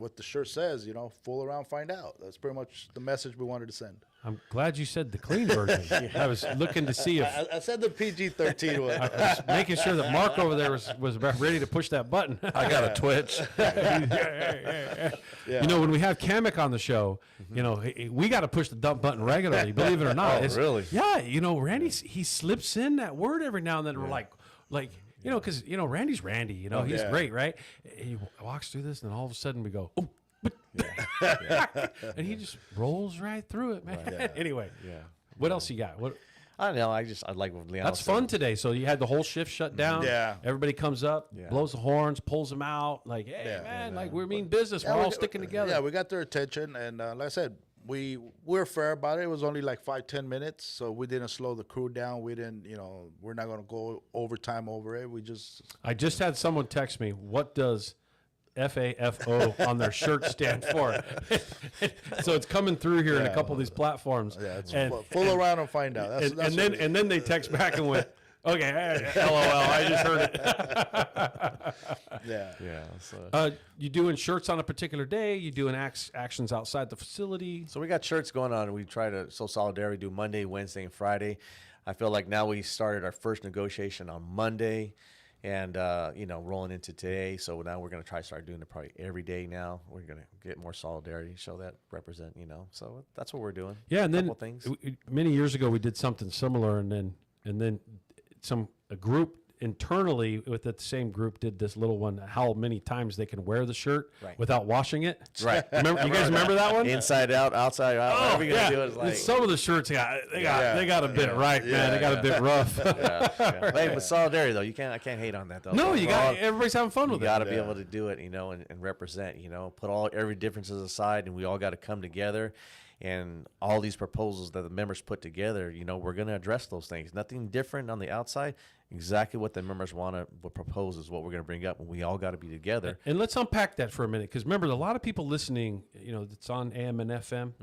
what the shirt says, you know, fool around, find out. That's pretty much the message we wanted to send. I'm glad you said the clean version. I was looking to see if I said the PG-13 one. I was making sure that Mark over there was ready to push that button. I got a twitch. You know, when we have Kamek on the show, you know, we got to push the dump button regularly, believe it or not. Oh, really? Yeah, you know, Randy, he slips in that word every now and then. We're like, you know, because, you know, Randy's Randy, you know, he's great, right? He walks through this, and then all of a sudden we go, oh, and he just rolls right through it, man. Anyway, what else you got? What? I don't know. I like what Leon That's said. fun today. So you had the whole shift shut down. Yeah. Everybody comes up, blows the horns, pulls them out. Like, hey, man, like we're mean business. We're all sticking together. Yeah, we got their attention, and like I said, we're fair about it. It was only like 5-10 minutes, so we didn't slow the crew down. We didn't, you know, we're not gonna go overtime over it. I just had someone text me, what does FAFO on their shirt stand for? So it's coming through here in a couple of these platforms. Yeah, it's fool around and find out. That's and then they text back and went, okay, LOL, I just heard it. Yeah. You doing shirts on a particular day? You doing actions outside the facility? So we got shirts going on, and we try to show solidarity, do Monday, Wednesday, and Friday. I feel like now we started our first negotiation on Monday, and you know, rolling into today. So now we're going to try to start doing it probably every day now. We're going to get more solidarity, show that represent, you know. So that's what we're doing. Yeah, and then things. Many years ago we did something similar, and then a group internally with the same group did this little one, how many times they can wear the shirt without washing it. Right. Remember, you guys remember that one? Inside out, outside out. Whatever you're gonna do is like some of the shirts they got a bit right, man. They got a bit rough. Hey, but solidarity though, I can't hate on that though. No, everybody's having fun with it. You got to be able to do it, you know, and represent, you know, put every differences aside, and we all got to come together. And all these proposals that the members put together, you know, we're going to address those things. Nothing different on the outside. Exactly what the members want to propose is what we're going to bring up, and we all got to be together. And let's unpack that for a minute, because remember, a lot of people listening, you know, it's on AM and FM.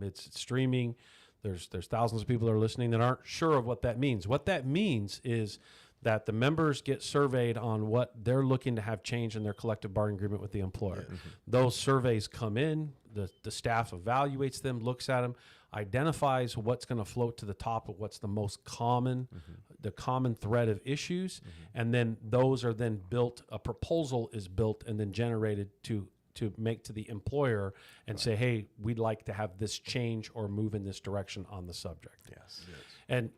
It's streaming. There's thousands of people that are listening that aren't sure of what that means. What that means is that the members get surveyed on what they're looking to have changed in their collective bargaining agreement with the employer. Those surveys come in, the staff evaluates them, looks at them, identifies what's going to float to the top of what's the most common, the common thread of issues, and then those are then built, a proposal is built and then generated to make to the employer and say, hey, we'd like to have this change or move in this direction on the subject. Yes. And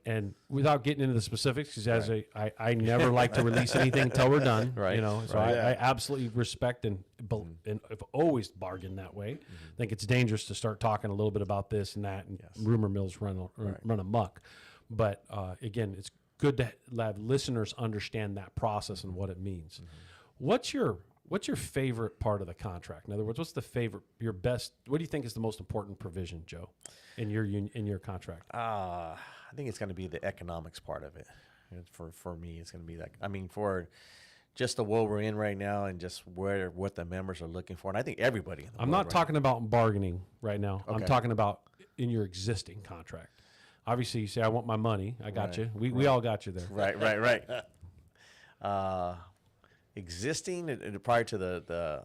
without getting into the specifics, because I never like to release anything until we're done, you know. So I absolutely respect and I've always bargained that way. I think it's dangerous to start talking a little bit about this and that, and rumor mills run amok. But again, it's good to have listeners understand that process and what it means. What's your favorite part of the contract? In other words, what's your best? What do you think is the most important provision, Joe, in your contract? I think it's going to be the economics part of it. For me, it's going to be that. I mean, for just the world we're in right now, and just what the members are looking for, and I think everybody. In the I'm not talking about bargaining right now. Okay. I'm talking about in your existing contract. Obviously, you say, "I want my money." I got you. We all got you there. Right. Existing prior to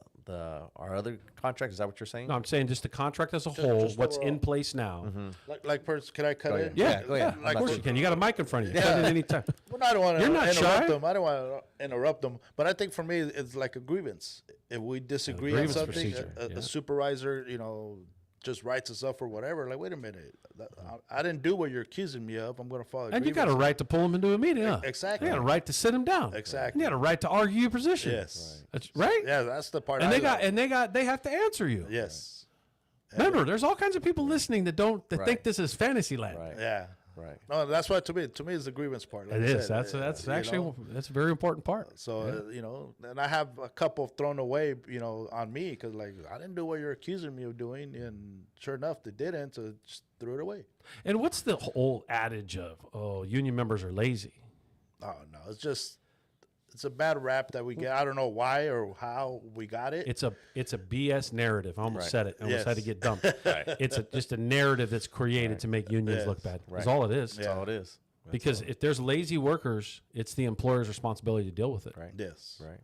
our other contract, is that what you're saying? No, I'm saying just the contract as a whole. What's in place now? Can I cut in? Yeah, go ahead. Of course you can. You got a mic in front of you. Cut in any time. Well, I don't want to You're not interrupt shy. them. I don't want to interrupt them. But I think for me, it's like a grievance. If we disagree on grievance something, procedure, a supervisor, you know, just writes us up or whatever. Like, wait a minute, I didn't do what you're accusing me of. I'm going to follow. And you got a right to pull them into a meeting. Huh? Exactly. You got a right to sit them down. Exactly. You got a right to argue your position. Yes. That's right. Yeah, that's the part. And they have to answer you. Yes. Remember, there's all kinds of people listening that think this is fantasy land. Right. Yeah. Right. No, that's why to me it's the grievance part. Like It I is. said, That's actually that's a very important part. So you know, and I have a couple thrown away, you know, on me because like I didn't do what you're accusing me of doing, and sure enough, they didn't. So just threw it away. And what's the whole adage of union members are lazy? Oh no, it's a bad rap that we get. I don't know why or how we got it. It's a BS narrative. I almost said it. I almost had to get dumped. It's just a narrative that's created to make unions look bad. That's all it is. That's all it is. Because if there's lazy workers, it's the employer's responsibility to deal with it. Right. Yes. Right.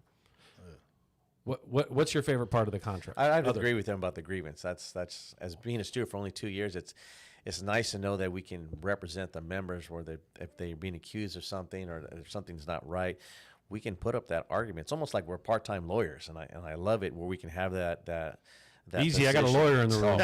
What's your favorite part of the contract? I agree with them about the grievance. That's as being a steward for only 2 years. It's nice to know that we can represent the members where if they're being accused of something or if something's not right, we can put up that argument. It's almost like we're part-time lawyers, and I love it where we can have that easy. Position. I got a lawyer in the room.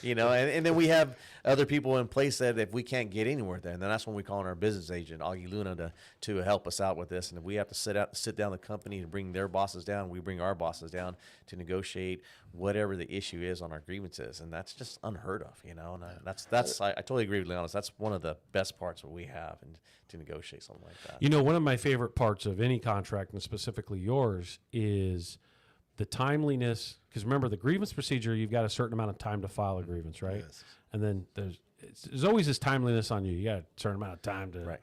And then we have other people in place that if we can't get anywhere there, and then that's when we call in our business agent, Augie Luna, to help us out with this. And if we have to sit down the company and bring their bosses down, we bring our bosses down to negotiate whatever the issue is on our grievances. And that's just unheard of, And I totally agree with Leonis. That's one of the best parts that we have, and to negotiate something like that. One of my favorite parts of any contract, and specifically yours, is the timeliness, because remember the grievance procedure, you've got a certain amount of time to file a grievance, right? Yes. And then there's always this timeliness on you. You got a certain amount of time to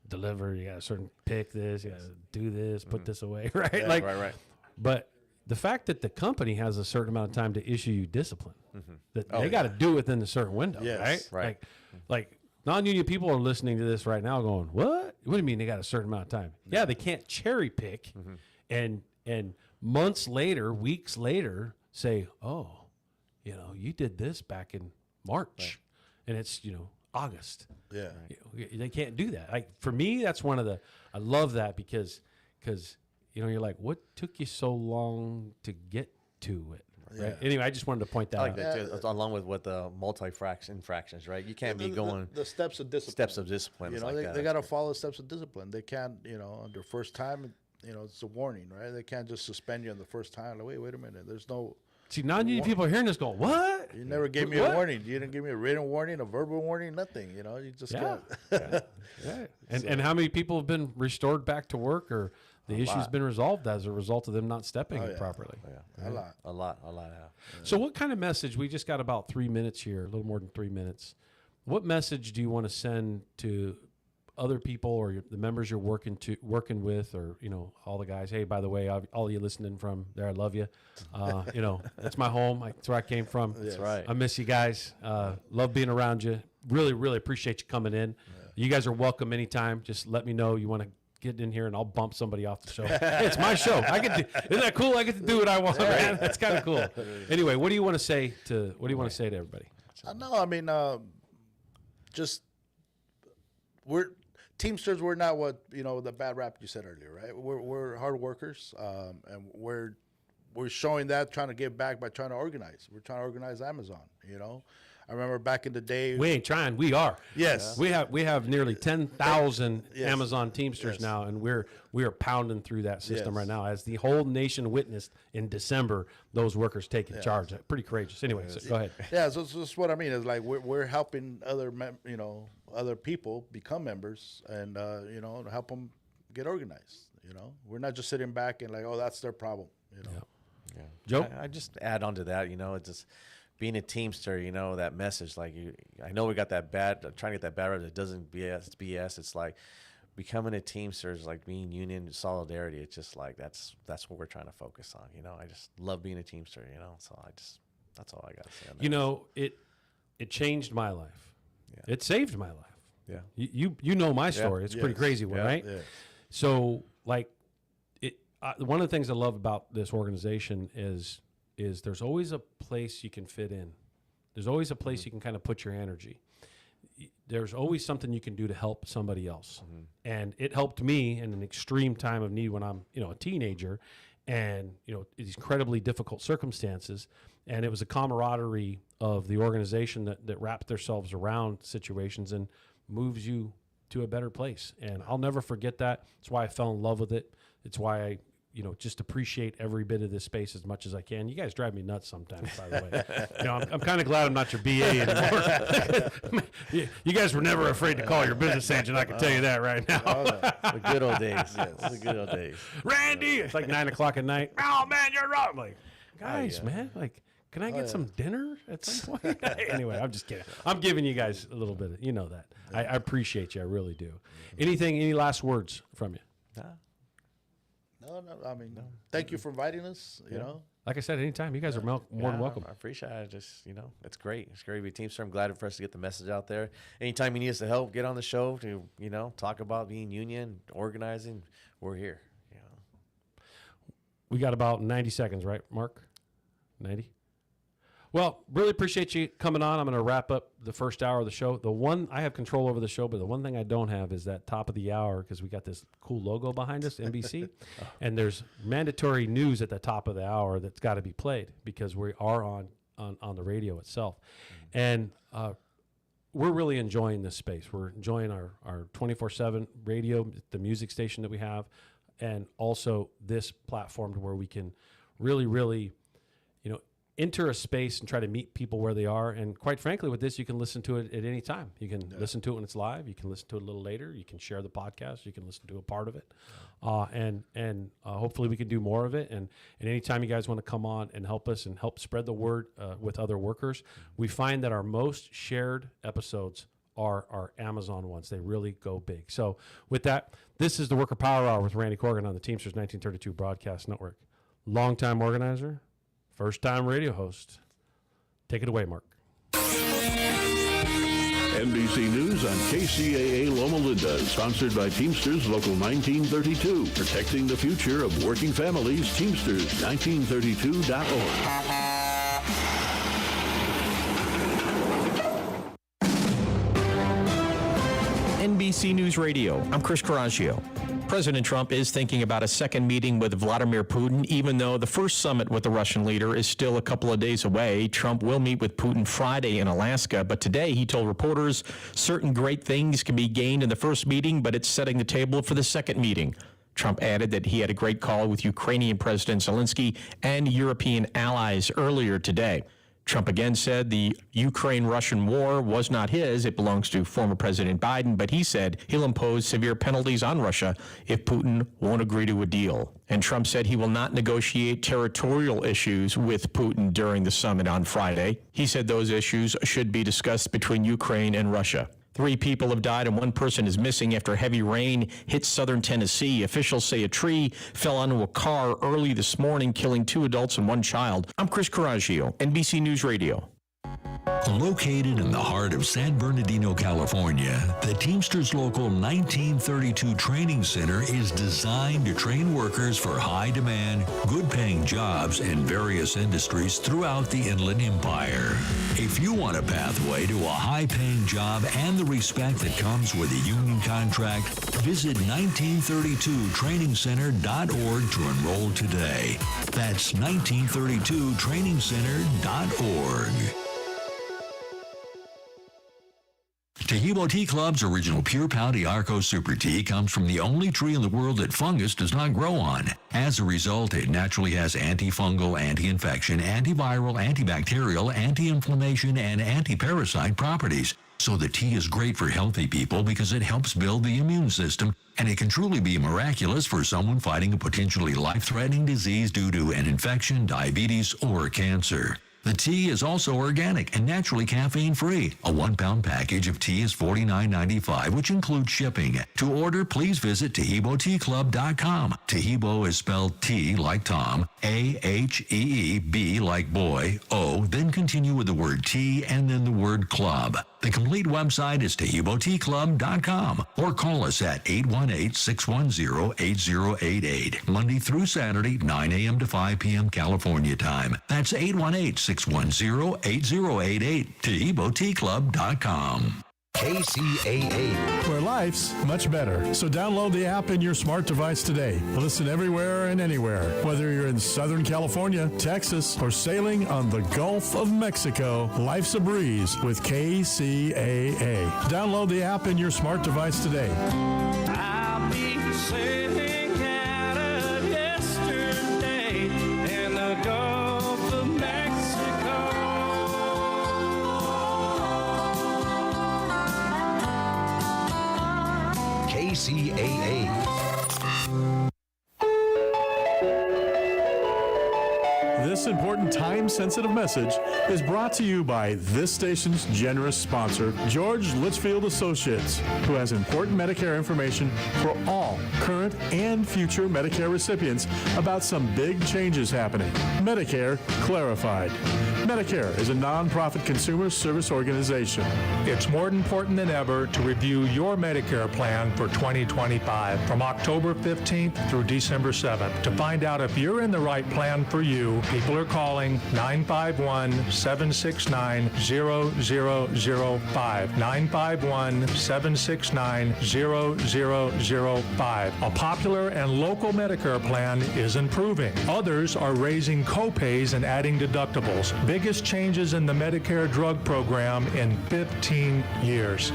deliver. You got a certain pick this, you got to do this, put this away, right? Yeah, right. But the fact that the company has a certain amount of time to issue you discipline, that they got to do within a certain window, right? Like non-union people are listening to this right now going, what? What do you mean they got a certain amount of time? Yeah, they can't cherry pick and months later, weeks later, say, oh, you did this back in March, and it's, August. Yeah. They can't do that. Like, for me, that's one of I love that because you're like, what took you so long to get to it? Right? Yeah. Anyway, I just wanted to point that out. I like that too, along with the infractions, right? You can't be going the steps of discipline. Steps of discipline. They got to follow the steps of discipline. They can't, on their first time, it's a warning, right? They can't just suspend you on the first time. Like, wait a minute. There's no. See, non-union people are hearing this going, what? You never gave me a warning. You didn't give me a written warning, a verbal warning, nothing. You just got. Yeah. And how many people have been restored back to work, or the issue's been resolved as a result of them not stepping properly? A lot have. So what kind of message, we just got about 3 minutes here, a little more than 3 minutes. What message do you want to send to other people or the members you're working with, or all the guys? Hey, by the way, all you listening from there, I love you. That's my home. That's where I came from. That's right. I miss you guys. Love being around you. Really, really appreciate you coming in. You guys are welcome anytime. Just let me know you want to get in here, and I'll bump somebody off the show. Hey, it's my show. Isn't that cool? I get to do what I want, man. That's kind of cool. Anyway, what do you want to say to everybody? No, I mean, just we're Teamsters. We're not what the bad rap you said earlier, right? We're hard workers, and we're showing that, trying to give back by trying to organize. We're trying to organize Amazon. I remember back in the day. We ain't trying. We are. Yes. We have nearly 10,000 Amazon Teamsters now, and we are pounding through that system right now, as the whole nation witnessed in December those workers taking charge. Pretty courageous. Anyway, so go ahead. Yeah, so that's what I mean. Is like we're helping other people become members, and help them get organized. We're not just sitting back and like, oh, that's their problem. Yeah. Joe, I just add on to that. It's just being a Teamster, that message, like I know we got that trying to get that bad rep that doesn't BS. It's like becoming a Teamster is like being union solidarity. It's just like, that's what we're trying to focus on. I just love being a Teamster, so that's all I got to say on that. It changed my life. Yeah. It saved my life. Yeah. You know my story. It's a pretty crazy one, right? Yeah. So like one of the things I love about this organization is there's always a place you can fit in. There's always a place you can kind of put your energy. There's always something you can do to help somebody else. And it helped me in an extreme time of need when I'm, a teenager, and, these incredibly difficult circumstances. And it was a camaraderie of the organization that wraps themselves around situations and moves you to a better place. And I'll never forget that. It's why I fell in love with it. It's why I just appreciate every bit of this space as much as I can. You guys drive me nuts sometimes, by the way. I'm kind of glad I'm not your BA anymore. You guys were never afraid to call your business agent. I can tell you that right now. The good old days. The good old days. Randy, it's like 9 o'clock at night. Oh man, you're wrong. I'm like, guys, man, like, can I get some dinner at some point? Anyway, I'm just kidding. I'm giving you guys a little bit of, that. I appreciate you. I really do. Any last words from you? No. I mean, thank you for inviting us. Like I said, anytime. You guys are more than welcome. I appreciate it. It's great. It's great to be a Teamster. I'm glad for us to get the message out there. Anytime you need us to help, get on the show to, talk about being union, organizing, we're here. We got about 90 seconds, right, Mark? 90? Well, really appreciate you coming on. I'm going to wrap up the first hour of the show. The one I have control over the show, but the one thing I don't have is that top of the hour, because we got this cool logo behind us, NBC, and there's mandatory news at the top of the hour that's got to be played because we are on the radio itself. And we're really enjoying this space. We're enjoying our 24/7 radio, the music station that we have, and also this platform to where we can really, really, enter a space and try to meet people where they are. And quite frankly, with this, you can listen to it at any time. You can listen to it when it's live. You can listen to it a little later. You can share the podcast. You can listen to a part of it. And hopefully we can do more of it. And anytime you guys want to come on and help us and help spread the word with other workers, we find that our most shared episodes are our Amazon ones. They really go big. So with that, this is the Worker Power Hour with Randy Corrigan on the Teamsters 1932 Broadcast Network. Longtime organizer, first-time radio host. Take it away, Mark. NBC News on KCAA Loma Linda, sponsored by Teamsters Local 1932, protecting the future of working families. Teamsters1932.org. NBC News Radio, I'm Chris Coraggio. President Trump is thinking about a second meeting with Vladimir Putin, even though the first summit with the Russian leader is still a couple of days away. Trump will meet with Putin Friday in Alaska, but today he told reporters certain great things can be gained in the first meeting, but it's setting the table for the second meeting. Trump added that he had a great call with Ukrainian President Zelensky and European allies earlier today. Trump again said the Ukraine-Russian war was not his. It belongs to former President Biden, but he said he'll impose severe penalties on Russia if Putin won't agree to a deal. And Trump said he will not negotiate territorial issues with Putin during the summit on Friday. He said those issues should be discussed between Ukraine and Russia. 3 people have died and 1 person is missing after heavy rain hit southern Tennessee. Officials say a tree fell onto a car early this morning, killing 2 adults and 1 child. I'm Chris Coraggio, NBC News Radio. Located in the heart of San Bernardino, California, the Teamsters Local 1932 Training Center is designed to train workers for high-demand, good-paying jobs in various industries throughout the Inland Empire. If you want a pathway to a high-paying job and the respect that comes with a union contract, visit 1932trainingcenter.org to enroll today. That's 1932trainingcenter.org. Tahibo Tea Club's original Pure Pau d'Arco Super Tea comes from the only tree in the world that fungus does not grow on. As a result, it naturally has antifungal, anti-infection, antiviral, antibacterial, anti-inflammation, and anti-parasite properties. So the tea is great for healthy people because it helps build the immune system, and it can truly be miraculous for someone fighting a potentially life-threatening disease due to an infection, diabetes, or cancer. The tea is also organic and naturally caffeine-free. A 1-pound package of tea is $49.95, which includes shipping. To order, please visit TahiboTeaClub.com. Tahibo is spelled T like Tom, A-H-E-E-B like boy, O, then continue with the word tea and then the word club. The complete website is TahiboTeaClub.com or call us at 818-610-8088, Monday through Saturday, 9 a.m. to 5 p.m. California time. That's 818-610-8088, TahiboTeaClub.com. KCAA, where life's much better. So download the app in your smart device today. Listen everywhere and anywhere, whether you're in Southern California, Texas, or sailing on the Gulf of Mexico. Life's a breeze with KCAA. Download the app in your smart device today. I'll be sailing out of yesterday in the Gulf of Mexico. KCAA. This important time-sensitive message is brought to you by this station's generous sponsor, George Litchfield Associates, who has important Medicare information for all current and future Medicare recipients about some big changes happening. Medicare Clarified. Medicare is a nonprofit consumer service organization. It's more important than ever to review your Medicare plan for 2025 from October 15th through December 7th. To find out if you're in the right plan for you, people are calling 951-769-0005. 951-769-0005. A popular and local Medicare plan is improving. Others are raising co-pays and adding deductibles. Biggest changes in the Medicare drug program in 15 years.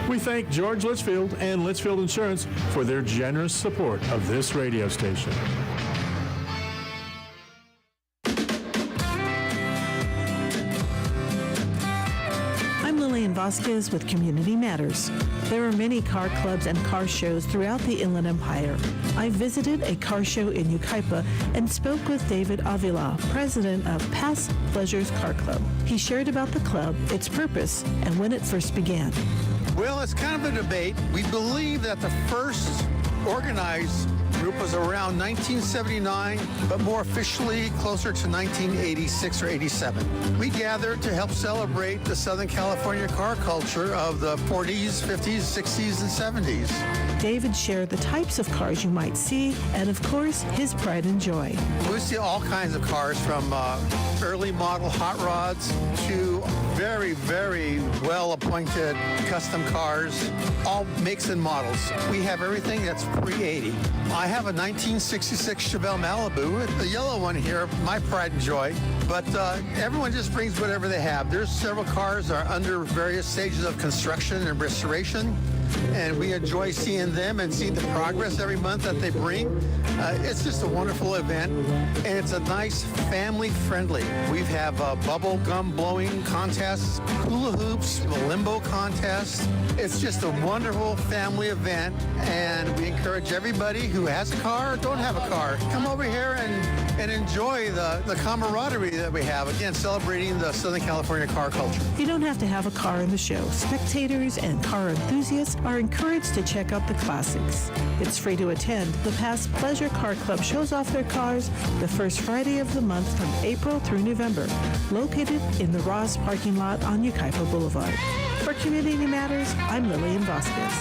We thank George Litchfield and Litchfield Insurance for their generous support of this radio station. Vasquez with Community Matters. There are many car clubs and car shows throughout the Inland Empire. I visited a car show in Yucaipa and spoke with David Avila, president of Past Pleasures Car Club. He shared about the club, its purpose, and when it first began. Well, it's kind of a debate. We believe that the first organized group was around 1979, but more officially closer to 1986 or 87. We gathered to help celebrate the Southern California car culture of the 40s, 50s, 60s, and 70s. David shared the types of cars you might see and, of course, his pride and joy. We see all kinds of cars from early model hot rods to very, very well-appointed custom cars, all makes and models. We have everything that's pre-80. I have a 1966 Chevelle Malibu, the yellow one here, my pride and joy, but everyone just brings whatever they have. There's several cars that are under various stages of construction and restoration, and we enjoy seeing them and seeing the progress every month that they bring. It's just a wonderful event, and it's a nice family-friendly. We have bubble gum blowing contests, hula hoops, a limbo contest. It's just a wonderful family event, and we encourage everybody who has a car or don't have a car, come over here and enjoy the camaraderie that we have, again, celebrating the Southern California car culture. You don't have to have a car in the show. Spectators and car enthusiasts are encouraged to check out the classics. It's free to attend. The Past Pleasure Car Club shows off their cars the first Friday of the month from April through November, located in the Ross parking lot on Yucaipa Boulevard. For Community Matters, I'm Lillian Vasquez.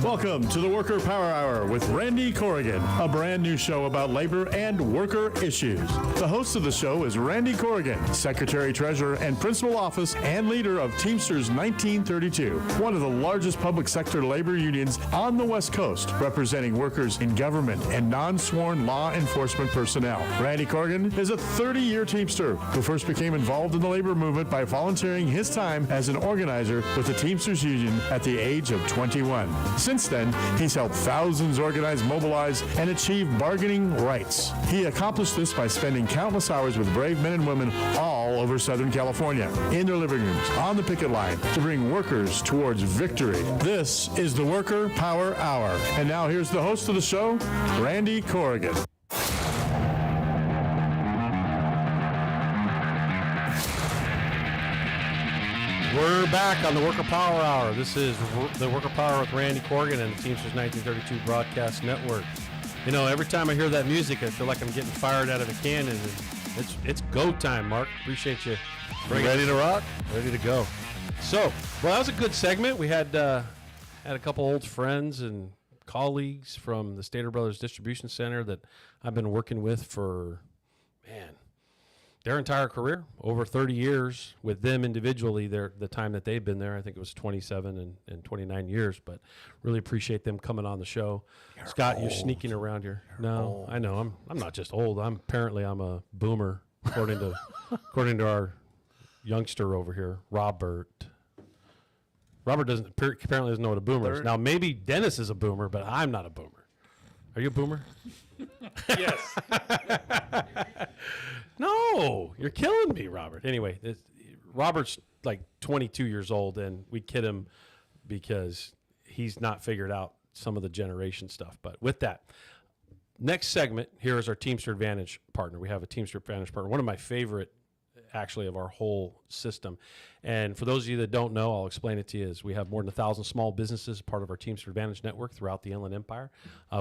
Welcome to the Worker Power Hour with Randy Corrigan, a brand new show about labor and worker issues. The host of the show is Randy Corrigan, Secretary Treasurer and Principal Office and leader of Teamsters 1932, one of the largest public sector labor unions on the West Coast, representing workers in government and non-sworn law enforcement personnel. Randy Corrigan is a 30-year Teamster who first became involved in the labor movement by volunteering his time as an organizer with the Teamsters Union at the age of 21. Since then, he's helped thousands organize, mobilize, and achieve bargaining rights. He accomplished this by spending countless hours with brave men and women all over Southern California, in their living rooms, on the picket line, to bring workers towards victory. This is the Worker Power Hour. And now here's the host of the show, Randy Corrigan. We're back on the Worker Power Hour. This is the Worker Power with Randy Corrigan and the Teamsters 1932 Broadcast Network. You know, every time I hear that music, I feel like I'm getting fired out of a cannon. It's go time, Mark. Appreciate you. Ready to rock? Ready to go. So, well, that was a good segment. We had a couple old friends and colleagues from the Stater Brothers Distribution Center that I've been working with for, their entire career, over 30 years with them individually, the time that they've been there. I think it was 27 and 29 years, but really appreciate them coming on the show. Scott, you're sneaking around here. No, I know. I'm not just old. I'm a boomer, according to our youngster over here, Robert. Robert apparently doesn't know what a boomer is. Now, maybe Dennis is a boomer, but I'm not a boomer. Are you a boomer? Yes. No, you're killing me, Robert. Anyway, Robert's like 22 years old, and we kid him because he's not figured out some of the generation stuff. But with that, next segment, here is our Teamster Advantage partner. We have a Teamster Advantage partner, one of my favorite actually of our whole system. And for those of you that don't know, I'll explain it to you. Is we have more than 1,000 small businesses, part of our Teamster Advantage network throughout the Inland Empire.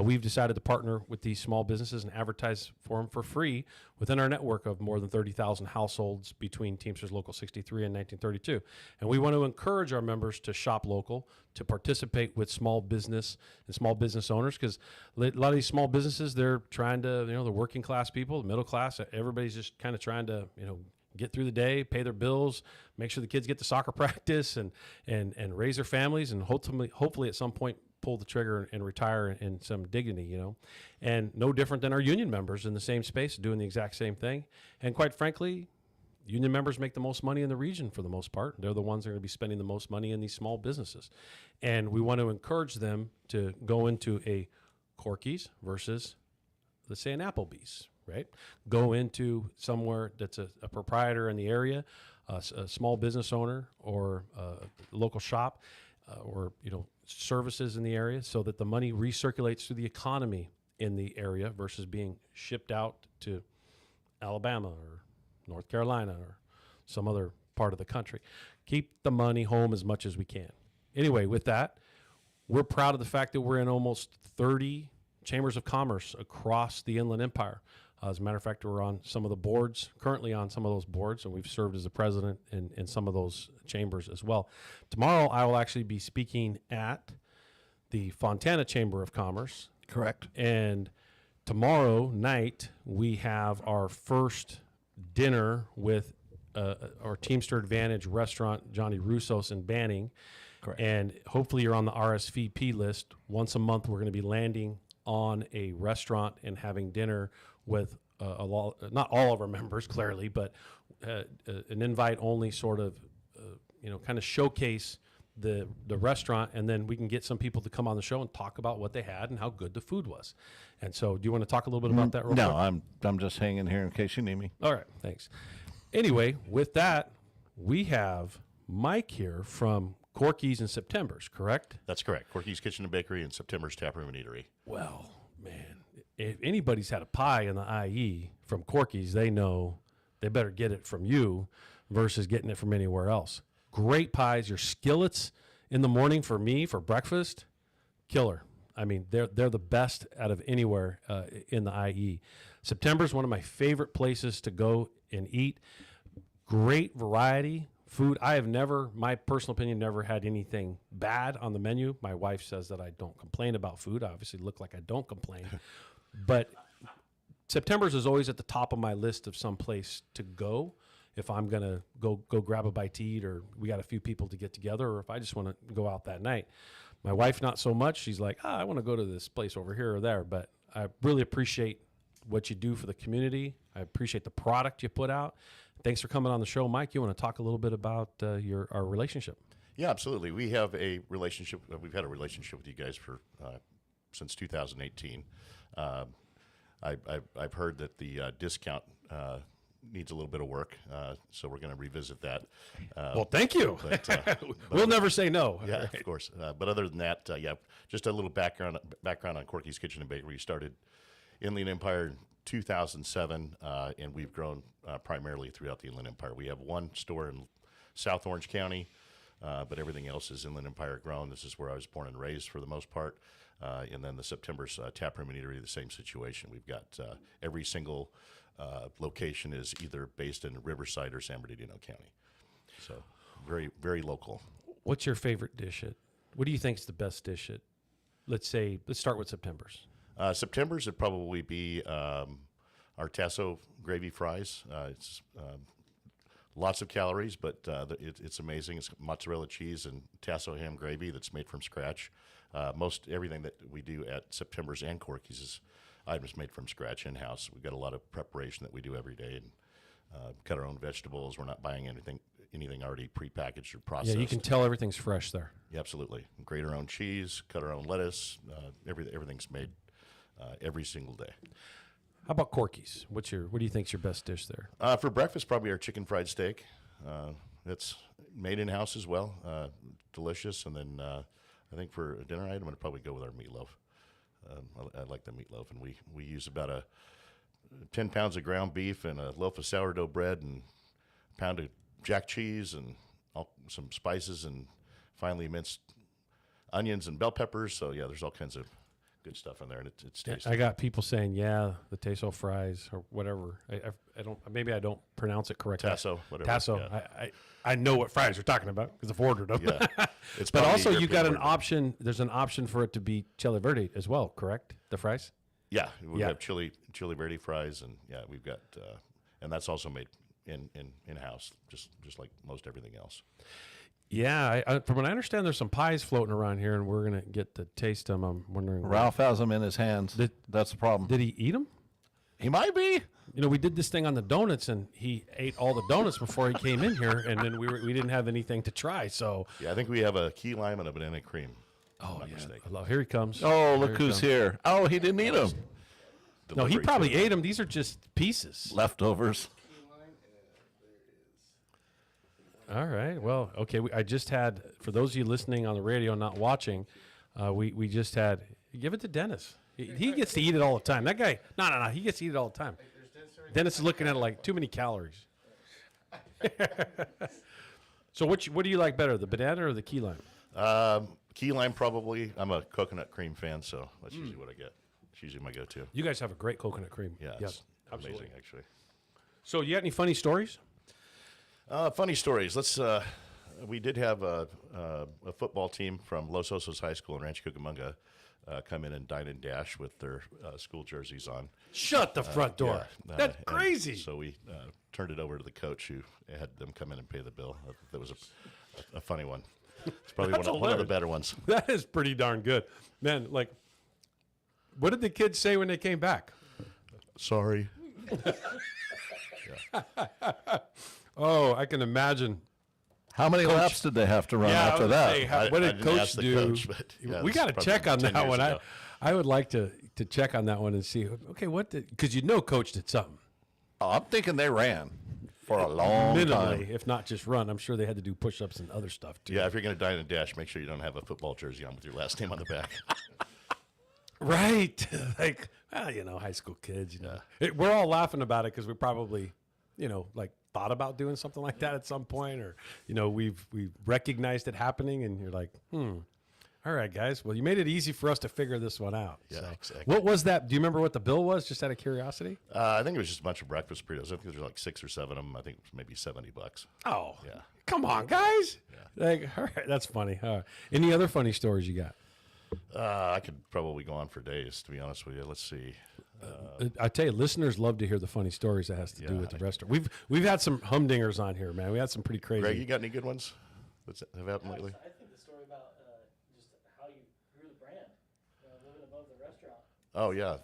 We've decided to partner with these small businesses and advertise for them for free within our network of more than 30,000 households between Teamsters Local 63 and 1932. And we want to encourage our members to shop local, to participate with small business and small business owners, because a lot of these small businesses, they're trying to, the working class people, the middle class, everybody's just kind of trying to, get through the day, pay their bills, make sure the kids get to soccer practice and raise their families, and hopefully at some point pull the trigger and retire in some dignity, and no different than our union members in the same space doing the exact same thing. And quite frankly, union members make the most money in the region for the most part. They're the ones that are going to be spending the most money in these small businesses. And we want to encourage them to go into a Corky's versus, let's say, an Applebee's, right? Go into somewhere that's a proprietor in the area, a small business owner, or a local shop, or services in the area, so that the money recirculates through the economy in the area versus being shipped out to Alabama or North Carolina or some other part of the country. Keep the money home as much as we can. Anyway, with that, we're proud of the fact that we're in almost 30 chambers of commerce across the Inland Empire. As a matter of fact, we're on some of the boards, currently on some of those boards, and we've served as the president in some of those chambers as well. Tomorrow, I will actually be speaking at the Fontana Chamber of Commerce. Correct. And tomorrow night, we have our first dinner with our Teamster Advantage restaurant, Johnny Russo's in Banning. Correct. And hopefully you're on the RSVP list. Once a month, we're going to be landing on a restaurant and having dinner with not all of our members, clearly, but an invite-only sort of, kind of showcase the restaurant, and then we can get some people to come on the show and talk about what they had and how good the food was. And so, do you want to talk a little bit about that real quick? No, I'm just hanging here in case you need me. All right, thanks. Anyway, with that, we have Mike here from Corky's and September's, correct? That's correct. Corky's Kitchen and Bakery and September's Taproom and Eatery. Well, man, if anybody's had a pie in the IE from Corky's, they know they better get it from you versus getting it from anywhere else. Great pies. Your skillets in the morning for me for breakfast, killer. I mean, they're the best out of anywhere in the IE. September's one of my favorite places to go and eat. Great variety. Food, I have never, my personal opinion, never had anything bad on the menu. My wife says that I don't complain about food. I obviously look like I don't complain. But September's is always at the top of my list of some place to go if I'm going to go grab a bite to eat, or we got a few people to get together, or if I just want to go out that night. My wife, not so much. She's like, I want to go to this place over here or there. But I really appreciate what you do for the community. I appreciate the product you put out. Thanks for coming on the show, Mike. You want to talk a little bit about our relationship? Yeah, absolutely. We have a relationship. We've had a relationship with you guys for since 2018. I've heard that the discount needs a little bit of work, so we're going to revisit that. Well, thank you. But we'll never say no. Yeah, right. Of course. But other than that, just a little background on Corky's Kitchen and Bakery. We started in the Empire in 2007, and we've grown primarily throughout the Inland Empire. We have one store in South Orange County, but everything else is Inland Empire grown. This is where I was born and raised for the most part. And then the September's Taproom and Eatery, the same situation. We've got every single location is either based in Riverside or San Bernardino County. So very, very local. What's your favorite dish what do you think is the best dish let's start with September's. September's would probably be our tasso gravy fries. It's lots of calories, but it's amazing. It's mozzarella cheese and tasso ham gravy that's made from scratch. Most everything that we do at September's and Corky's is items made from scratch in-house. We've got a lot of preparation that we do every day, and cut our own vegetables. We're not buying anything already prepackaged or processed. Yeah, you can tell everything's fresh there. Yeah, absolutely. Grate our own cheese, cut our own lettuce. Everything's made every single day. How about Corky's? What do you think's your best dish there? For breakfast, probably our chicken fried steak. It's made in-house as well. Delicious. And then I think for a dinner item, I'm going to probably go with our meatloaf. I like the meatloaf, and we use about 10 pounds of ground beef and a loaf of sourdough bread and pound of jack cheese and some spices and finely minced onions and bell peppers. So yeah, there's all kinds of good stuff in there, and it's tasty. I got people saying, yeah, the Tasso fries or whatever. I don't, maybe I don't pronounce it correctly. Tasso, whatever. Tasso. Yeah. I know what fries you're talking about because I've ordered them. Yeah. It's but probably also you European got an word. option. There's an option for it to be chili verde as well, correct? The fries? Yeah, we Yeah. have chili verde fries, and yeah, we've got, and that's also made in house, just like most everything else. Yeah, from what I understand, there's some pies floating around here, and we're gonna get to taste them. I'm wondering. Ralph has them in his hands. That's the problem. Did he eat them? He might be. You know, we did this thing on the donuts, and he ate all the donuts before he came in here, and then we didn't have anything to try. So Yeah, I think we have a key lime and a banana cream. Oh, if I'm not yeah. mistaken. Here he comes. Oh, look Here who's comes. here. Oh, he didn't eat them. No, he Delivery probably to him. ate them. These are just pieces. Leftovers. All right. Well, okay. I just had, for those of you listening on the radio, not watching, we just had, give it to Dennis. He gets to eat it all the time. That guy, no, he gets to eat it all the time. Dennis is looking at it like too many calories. So what do you like better, the banana or the key lime? Key lime probably. I'm a coconut cream fan, so that's usually what I get. It's usually my go-to. You guys have a great coconut cream. Yeah, Yes, it's absolutely. amazing actually. So you got any funny stories? Funny stories. Let's. We did have a football team from Los Osos High School in Rancho Cucamonga come in and dine and dash with their school jerseys on. Shut the front door. Yeah, That's and crazy. So we turned it over to the coach who had them come in and pay the bill. That was a funny one. It's probably That's one of the hilarious. better ones. That is pretty darn good. Man, like, what did the kids say when they came back? Sorry. Oh, I can imagine. How many Coach- laps did they have to run Yeah, I after was that? gonna say, what I did didn't Coach ask the do? coach, but, yeah, we it's got to probably check on 10 that years one. ago. I would like to check on that one and see. Okay, what did? Because Coach did something. Oh, I'm thinking they ran for a long Minimally, time. if not just run. I'm sure they had to do push-ups and other stuff too. Yeah, if you're going to dine and dash, make sure you don't have a football jersey on with your last name on the back. Right. Like, well, high school kids, we're all laughing about it because we probably, like thought about doing something like that at some point, or, we've recognized it happening and you're like, all right, guys. Well, you made it easy for us to figure this one out. Yeah, So, exactly. what was that? Do you remember what the bill was, just out of curiosity? I think it was just a bunch of breakfast burritos. I think there was like 6 or 7 of them. I think it was maybe $70. Oh, Yeah. come on, guys. Like, all right, that's funny. All right. Any other funny stories you got? I could probably go on for days, to be honest with you. Let's see. I tell you, listeners love to hear the funny stories that has to do with the restaurant. We've had some humdingers on here, man. We had some pretty crazy. Greg, you got any good ones that have happened lately? I think the story about just how you grew the brand, living above the restaurant. Oh, yeah.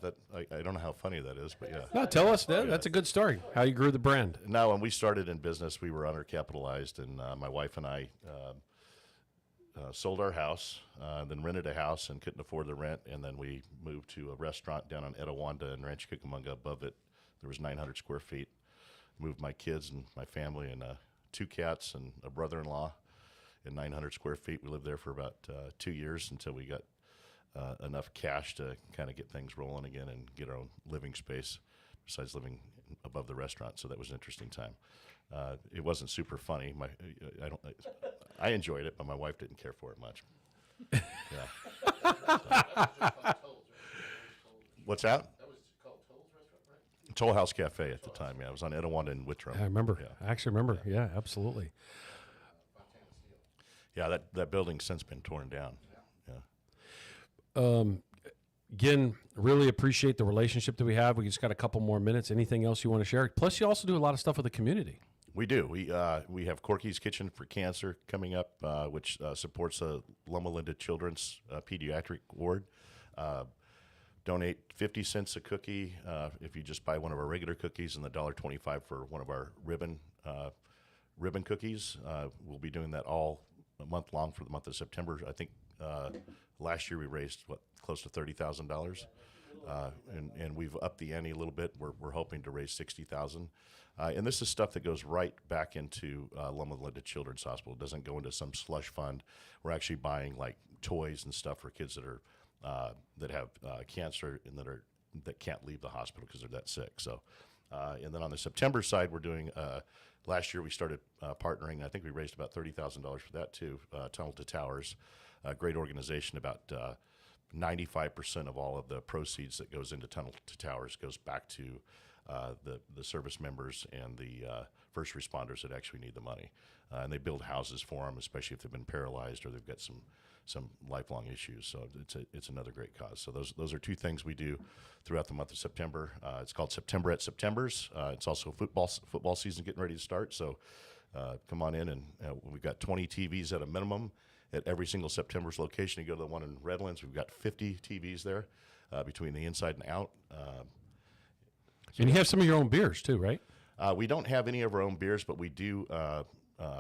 I don't know how funny that is, but yeah. No, tell us that. That's a good story. How you grew the brand. Now, when we started in business, we were undercapitalized, and my wife and I sold our house, then rented a house and couldn't afford the rent, and then we moved to a restaurant down on Etowanda in Rancho Cucamonga. Above it, there was 900 square feet. Moved my kids and my family and 2 cats and a brother-in-law in 900 square feet. We lived there for about 2 years until we got enough cash to kind of get things rolling again and get our own living space besides living above the restaurant. So that was an interesting time. It wasn't super funny. I enjoyed it, but my wife didn't care for it much. Yeah. What's that? That was called Toll's Restaurant, right? Toll House Cafe at the time. Yeah, it was on Etowanda and Whitram. I remember. Yeah. I actually remember. Yeah, absolutely. Yeah, that building's since been torn down. Yeah. Again, really appreciate the relationship that we have. We just got a couple more minutes. Anything else you want to share? Plus, you also do a lot of stuff with the community. We do. We have Corky's Kitchen for Cancer coming up, which supports the Loma Linda Children's Pediatric Ward. Donate 50 cents a cookie if you just buy one of our regular cookies, and $1.25 for one of our ribbon cookies. We'll be doing that all month long for the month of September. I think last year we raised close to $30,000, and we've upped the ante a little bit. We're hoping to raise $60,000. And this is stuff that goes right back into Loma Linda Children's Hospital. It doesn't go into some slush fund. We're actually buying like toys and stuff for kids that are that have cancer and that can't leave the hospital because they're that sick. So And then on the September side, we're doing, last year we started partnering. I think we raised about $30,000 for that too, Tunnel to Towers, a great organization. About 95% of all of the proceeds that goes into Tunnel to Towers goes back to the service members and the first responders that actually need the money. And they build houses for them, especially if they've been paralyzed or they've got some lifelong issues. So it's another great cause. So those are two things we do throughout the month of September. It's called September at September's. It's also football season getting ready to start. So come on in, and we've got 20 TVs at a minimum at every single September's location. You go to the one in Redlands, we've got 50 TVs there between the inside and out. And you have some of your own beers too, right? We don't have any of our own beers, but we do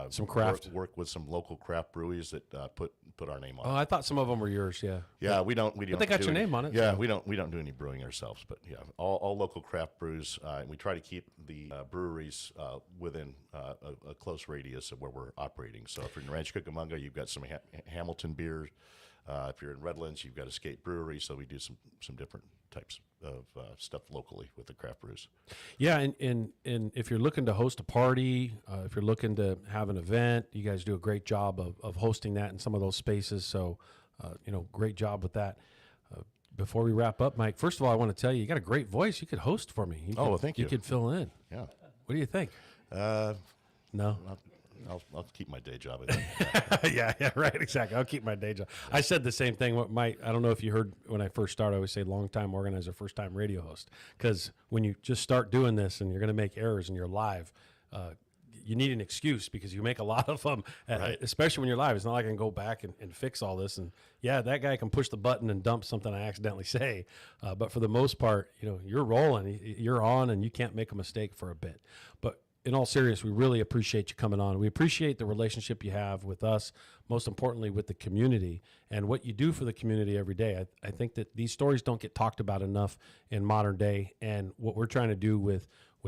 some craft work with some local craft breweries that put our name on. Oh, I thought some of them were yours. Yeah. Yeah, we don't. But they got your name on it. Yeah, so. we don't do any brewing ourselves, but yeah, all local craft brews. And we try to keep the breweries within a close radius of where we're operating. So if you're in Rancho Cucamonga, you've got some Hamilton beer. If you're in Redlands, you've got Escape Brewery. So we do some different types of stuff locally with the craft brews. Yeah, and if you're looking to host a party, if you're looking to have an event, you guys do a great job of hosting that in some of those spaces. So, great job with that. Before we wrap up, Mike, first of all, I want to tell you, you got a great voice. You could host for me. Thank you. You could fill in. Yeah. What do you think? No. I'll keep my day job. yeah, right, exactly. I'll keep my day job. I said the same thing. I don't know if you heard when I first started, I always say long-time organizer, first-time radio host. Because when you just start doing this and you're going to make errors and you're live, you need an excuse because you make a lot of them, Right. especially when you're live. It's not like I can go back and fix all this. And, yeah, that guy can push the button and dump something I accidentally say. But for the most part, you're rolling. You're on, and you can't make a mistake for a bit. But in all seriousness, we really appreciate you coming on. We appreciate the relationship you have with us, most importantly with the community, and what you do for the community every day. I think that these stories don't get talked about enough in modern day, and what we're trying to do with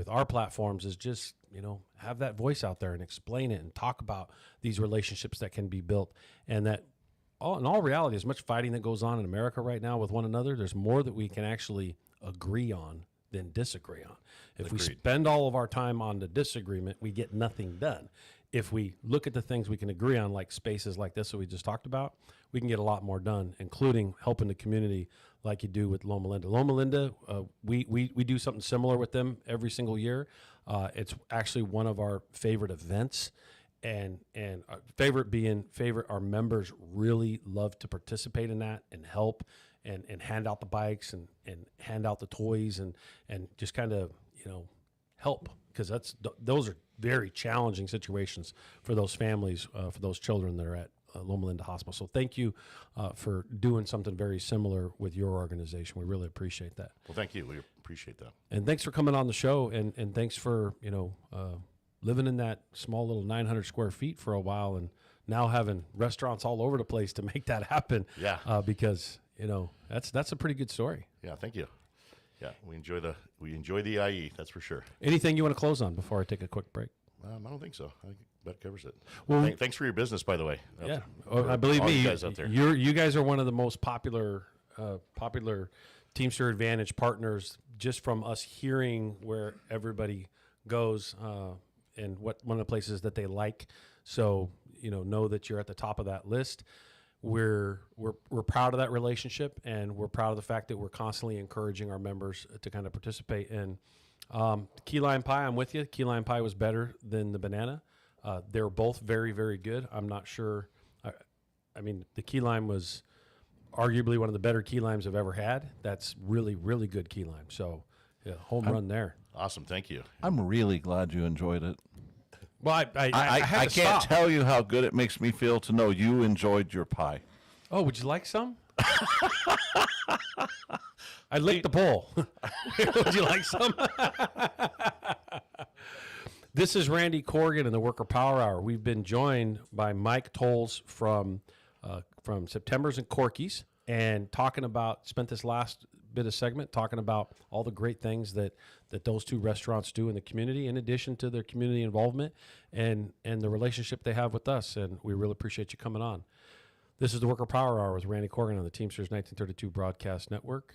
our platforms is just, have that voice out there and explain it and talk about these relationships that can be built, and that in all reality, as much fighting that goes on in America right now with one another, there's more that we can actually agree on than disagree on. If we spend all of our time on the disagreement, we get nothing done. If we look at the things we can agree on, like spaces like this that we just talked about, we can get a lot more done, including helping the community like you do with Loma Linda. Loma Linda, we do something similar with them every single year. It's actually one of our favorite events, and our members really love to participate in that and help and hand out the bikes and hand out the toys and just kind of, help, because those are very challenging situations for those families, for those children that are at Loma Linda Hospital. So thank you for doing something very similar with your organization. We really appreciate that. Well, thank you. We appreciate that. And thanks for coming on the show, and thanks for, living in that small little 900 square feet for a while and now having restaurants all over the place to make that happen. Yeah. Because, that's a pretty good story. Yeah, thank you. Yeah, we enjoy the IE, that's for sure. Anything you want to close on before I take a quick break? I don't think so. I think that covers it. Well, thanks for your business, by the way. Yeah, I believe me. You guys out there. You guys are one of the most popular Teamster Advantage partners. Just from us hearing where everybody goes and what one of the places that they like. So know that you're at the top of that list. We're proud of that relationship, and we're proud of the fact that we're constantly encouraging our members to kind of participate in. Key lime pie, I'm with you. Key lime pie was better than the banana. They were both very, very good. I'm not sure. I mean, the key lime was arguably one of the better key limes I've ever had. That's really, really good key lime. So, yeah, home run there. Awesome, thank you. I'm really glad you enjoyed it. Well, I can't tell you how good it makes me feel to know you enjoyed your pie. Oh, would you like some? I licked the bowl. Would you like some? This is Randy Corrigan in the Worker Power Hour. We've been joined by Mike Tolles from September's and Corky's, and spent this last bit of segment talking about all the great things that those two restaurants do in the community, in addition to their community involvement and the relationship they have with us. And we really appreciate you coming on. This is the Worker Power Hour with Randy Corrigan on the Teamsters 1932 Broadcast Network.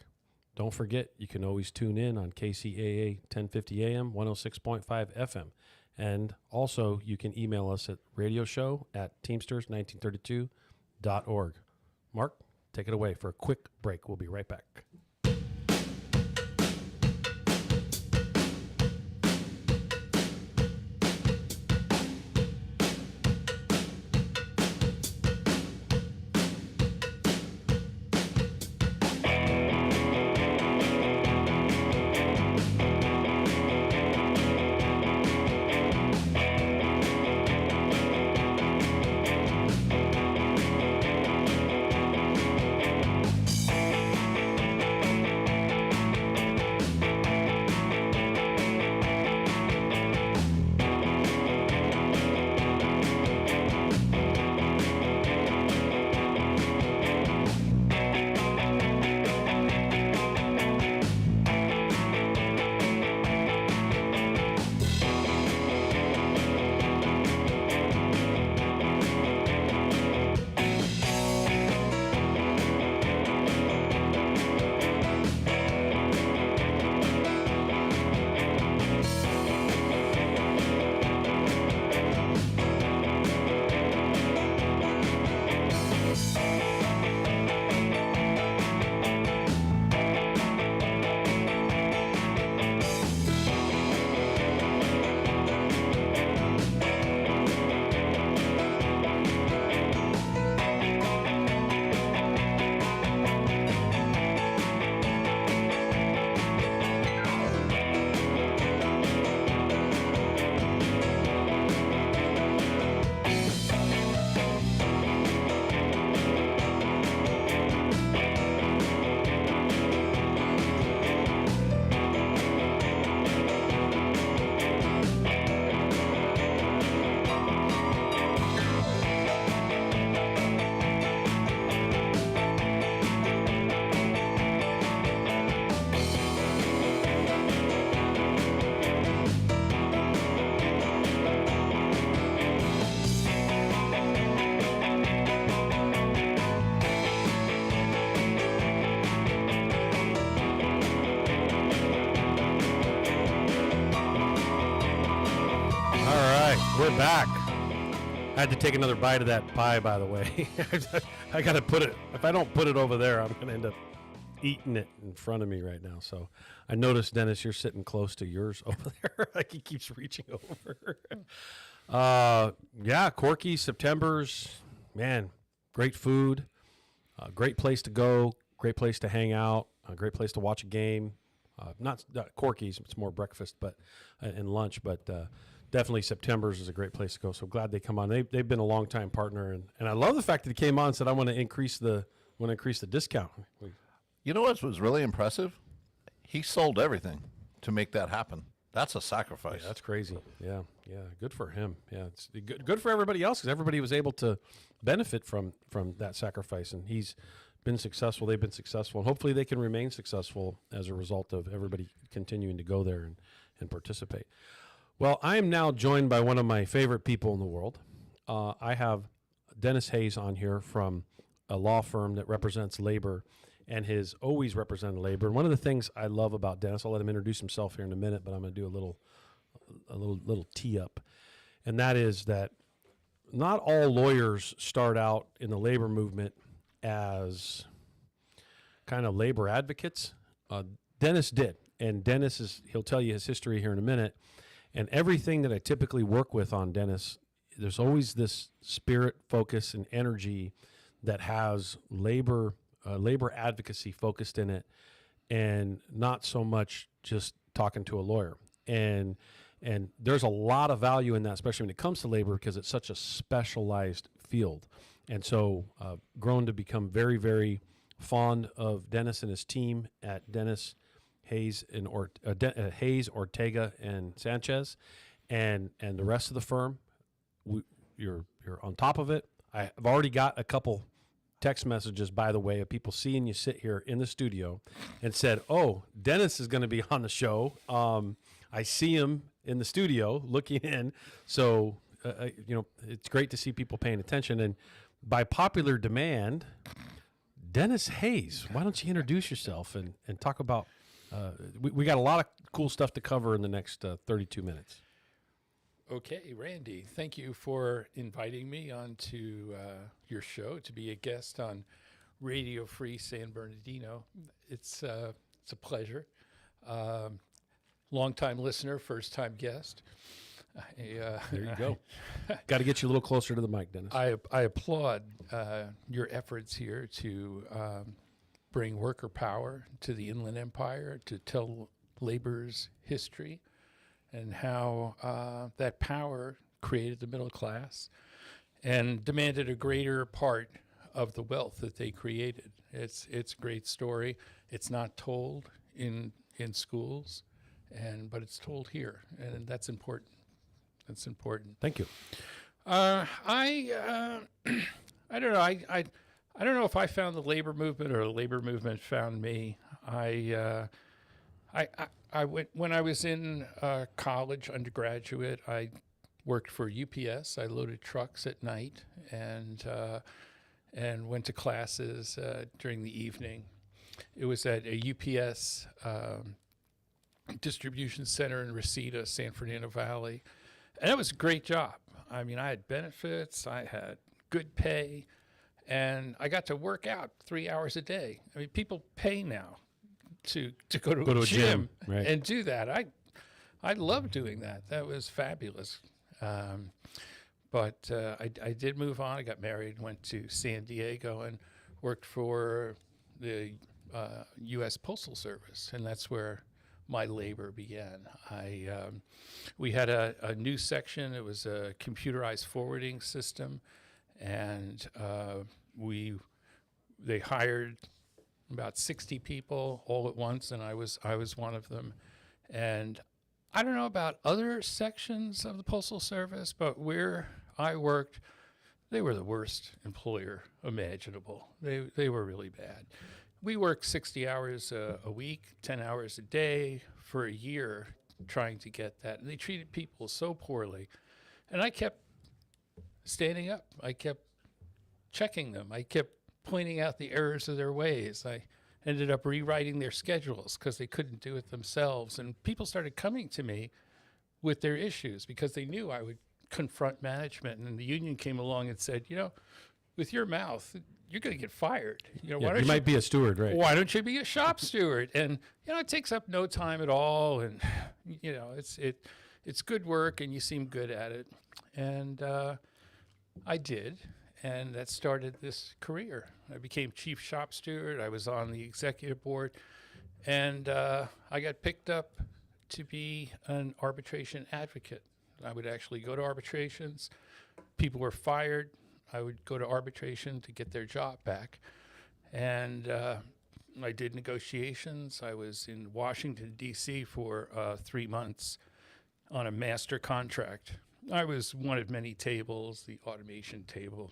don't forget, you can always tune in on KCAA 1050 AM, 106.5 FM. And also, you can email us at radioshow@teamsters1932.org. Mark, take it away for a quick break. We'll be right back. We're back. I had to take another bite of that pie, by the way. I got to put it, if I don't put it over there, I'm going to end up eating it in front of me right now. So I noticed, Dennis, you're sitting close to yours over there. Like he keeps reaching over. Yeah, Corky, September's, man, great food, great place to go, great place to hang out, a great place to watch a game. Not Corky's, it's more breakfast but and lunch, but definitely September's is a great place to go. So glad they come on. They've been a long time partner, and I love the fact that he came on and said, I want to increase the discount. You know what was really impressive? He sold everything to make that happen. That's a sacrifice. Yeah, that's crazy. Yeah, good for him. Yeah, it's good for everybody else because everybody was able to benefit from that sacrifice, and he's been successful. They've been successful, and hopefully they can remain successful as a result of everybody continuing to go there and participate. Well, I am now joined by one of my favorite people in the world. I have Dennis Hayes on here from a law firm that represents labor and has always represented labor. And one of the things I love about Dennis, I'll let him introduce himself here in a minute, but I'm going to do a little tee up. And that is that not all lawyers start out in the labor movement as kind of labor advocates. Dennis did. And Dennis he'll tell you his history here in a minute. And everything that I typically work with on Dennis, there's always this spirit, focus, and energy that has labor advocacy focused in it, and not so much just talking to a lawyer. And there's a lot of value in that, especially when it comes to labor, because it's such a specialized field. And so grown to become very, very fond of Dennis and his team at Dennis Hayes and Hayes, Ortega, and Sanchez, and the rest of the firm. You're on top of it. I've already got a couple text messages, by the way, of people seeing you sit here in the studio and said, "Oh, Dennis is going to be on the show." I see him in the studio looking in, so it's great to see people paying attention. And by popular demand, Dennis Hayes. Why don't you introduce yourself and talk about, we got a lot of cool stuff to cover in the next 32 minutes. Okay, Randy, thank you for inviting me onto your show to be a guest on Radio Free San Bernardino. It's a pleasure. Long-time listener, first-time guest. There you go. Got to get you a little closer to the mic, Dennis. I applaud your efforts here to bring worker power to the Inland Empire, to tell labor's history and how that power created the middle class and demanded a greater part of the wealth that they created. It's a great story. It's not told in schools, but it's told here, and that's important. That's important. Thank you. I don't know. I don't know if I found the labor movement or the labor movement found me. I went when I was in college, undergraduate. I worked for UPS. I loaded trucks at night and went to classes during the evening. It was at a UPS distribution center in Reseda, San Fernando Valley. And that was a great job. I mean, I had benefits, I had good pay, and I got to work out 3 hours a day. I mean, people pay now to go to a gym right. and do that. I love doing that. That was fabulous. But I did move on. I got married, went to San Diego, and worked for the U.S. Postal Service, and that's where my labor began. We had a new section. It was a computerized forwarding system, and they hired about 60 people all at once, and I was one of them. And I don't know about other sections of the Postal Service, but where I worked, they were the worst employer imaginable. They were really bad. We worked 60 hours a week, 10 hours a day for a year trying to get that. And they treated people so poorly. And I kept standing up. I kept checking them. I kept pointing out the errors of their ways. I ended up rewriting their schedules because they couldn't do it themselves. And people started coming to me with their issues because they knew I would confront management. And the union came along and said, with your mouth, you're going to get fired. You might be a steward, right? Why don't you be a shop steward? And it takes up no time at all, and it's good work, and you seem good at it. And I did, and that started this career. I became chief shop steward. I was on the executive board, and I got picked up to be an arbitration advocate. I would actually go to arbitrations. People were fired. I would go to arbitration to get their job back. And I did negotiations. I was in Washington, D.C. for 3 months on a master contract. I was one of many tables, the automation table.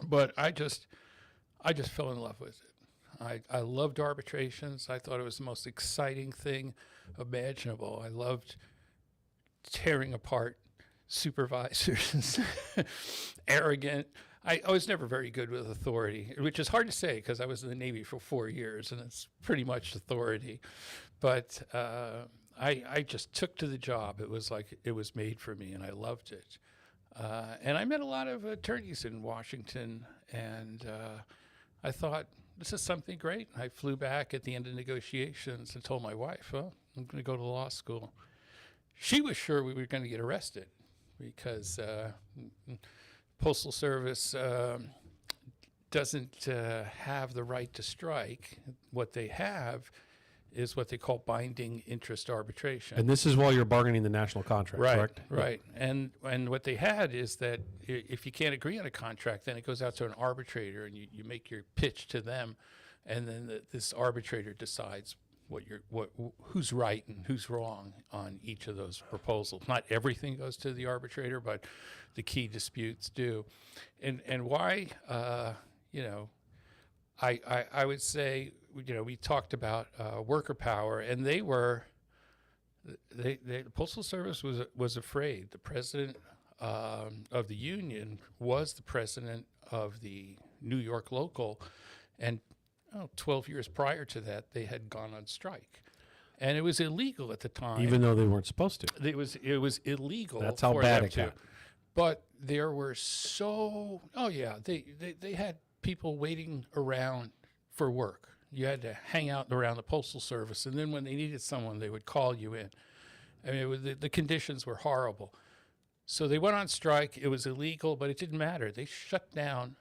But I just fell in love with it. I loved arbitrations. I thought it was the most exciting thing imaginable. I loved tearing apart supervisors, arrogant. I was never very good with authority, which is hard to say because I was in the Navy for 4 years and it's pretty much authority. But I just took to the job. It was like it was made for me and I loved it. And I met a lot of attorneys in Washington and I thought, this is something great. I flew back at the end of negotiations and told my wife, well, I'm going to go to law school. She was sure we were going to get arrested because Postal Service doesn't have the right to strike. What they have is what they call binding interest arbitration. And this is while you're bargaining the national contract, correct? Right. And what they had is that if you can't agree on a contract, then it goes out to an arbitrator and you make your pitch to them, and then this arbitrator decides who's right and who's wrong on each of those proposals. Not everything goes to the arbitrator, but the key disputes do. And why, I would say, we talked about worker power, and the Postal Service was afraid. The president of the union was the president of the New York local, And 12 years prior to that, they had gone on strike. And it was illegal at the time. Even though they weren't supposed to. It was illegal. That's how for bad them it got. But there were they had people waiting around for work. You had to hang out around the Postal Service, and then when they needed someone, they would call you in. I mean, the conditions were horrible. So they went on strike. It was illegal, but it didn't matter. They shut down